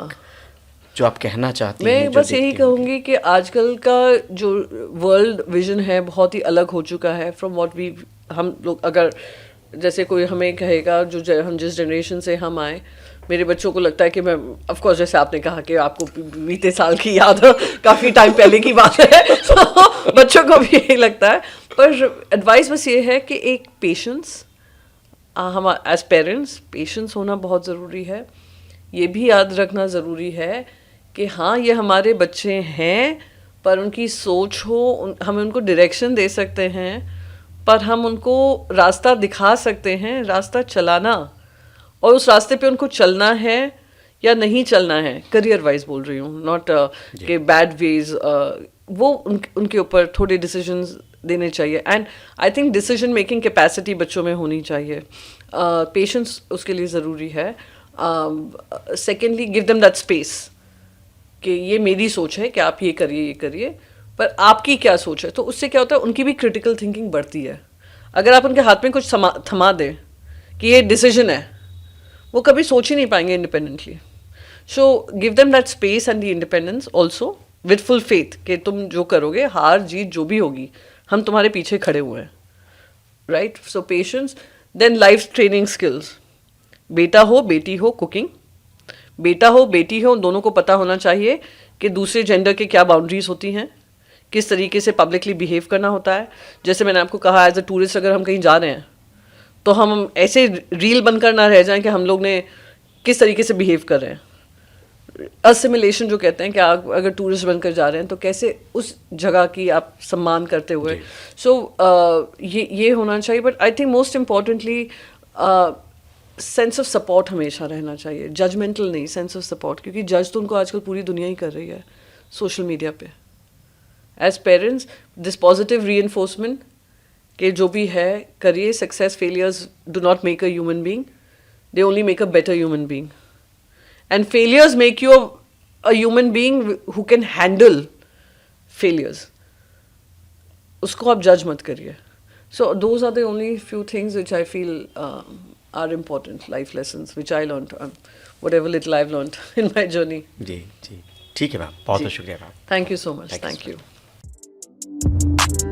जो आप कहना चाहती हैं? मैं जो बस यही देखती होंगी? कहूँगी कि आजकल का जो वर्ल्ड विजन है बहुत ही अलग हो चुका है फ्रॉम व्हाट वी, हम लोग अगर जैसे कोई हमें कहेगा हम जिस जनरेशन से हम आए, मेरे बच्चों को लगता है कि मैं, ऑफ कोर्स जैसे आपने कहा कि आपको बीते साल की याद है, काफ़ी टाइम पहले की बात है तो बच्चों को भी यही लगता है। पर एडवाइस बस ये है कि एक पेशेंस, हम एज पेरेंट्स पेशेंस होना बहुत ज़रूरी है। ये भी याद रखना ज़रूरी है कि हाँ ये हमारे बच्चे हैं, पर उनकी सोच हो, हमें उनको डायरेक्शन दे सकते हैं, पर हम उनको रास्ता दिखा सकते हैं, रास्ता चलाना, और उस रास्ते पे उनको चलना है या नहीं चलना है, करियर वाइज बोल रही हूँ, नॉट के बैड वेज, वो उनके ऊपर थोड़े डिसीजंस देने चाहिए। And I think decision making capacity बच्चों में होनी चाहिए, पेशेंस उसके लिए ज़रूरी है। Secondly give them that space कि ये मेरी सोच है कि आप ये करिए, पर आपकी क्या सोच है, तो उससे क्या होता है उनकी भी क्रिटिकल थिंकिंग बढ़ती है। अगर आप उनके हाथ में कुछ थमा दें कि ये डिसीजन है, वो कभी सोच ही नहीं पाएंगे independently. So give them that space and the independence also with full faith कि तुम जो करोगे, हार जीत जो भी होगी, हम तुम्हारे पीछे खड़े हुए हैं, right. So patience, then life training skills, बेटा हो बेटी हो, कुकिंग, बेटा हो बेटी हो, दोनों को पता होना चाहिए कि दूसरे जेंडर के क्या बाउंड्रीज होती हैं, किस तरीके से पब्लिकली बिहेव करना होता है। जैसे मैंने आपको कहा, एज अ टूरिस्ट अगर हम कहीं जा रहे हैं तो हम ऐसे रील बनकर ना रह जाएं कि हम लोग ने किस तरीके से बिहेव कर रहे हैं। असिमिलेशन जो कहते हैं कि आप अगर टूरिस्ट बनकर जा रहे हैं तो कैसे उस जगह की आप सम्मान करते हुए। सो ये होना चाहिए। But I think most importantly sense of support हमेशा रहना चाहिए, जजमेंटल नहीं, सेंस ऑफ सपोर्ट, क्योंकि जज तो उनको आजकल पूरी दुनिया ही कर रही है सोशल मीडिया पे। As parents this positive reinforcement कि जो भी है करिए, success failures do not make a human being, they only make a better human being, and failures make you a human being who can handle failures. उसको आप जज मत करिए। So those are the only few things which I feel are important life lessons which I learned, whatever little I've learned in my journey. जी जी, ठीक है ma'am, बहुत बहुत शुक्रिया ma'am. Thank you so much. Thank you Thank you.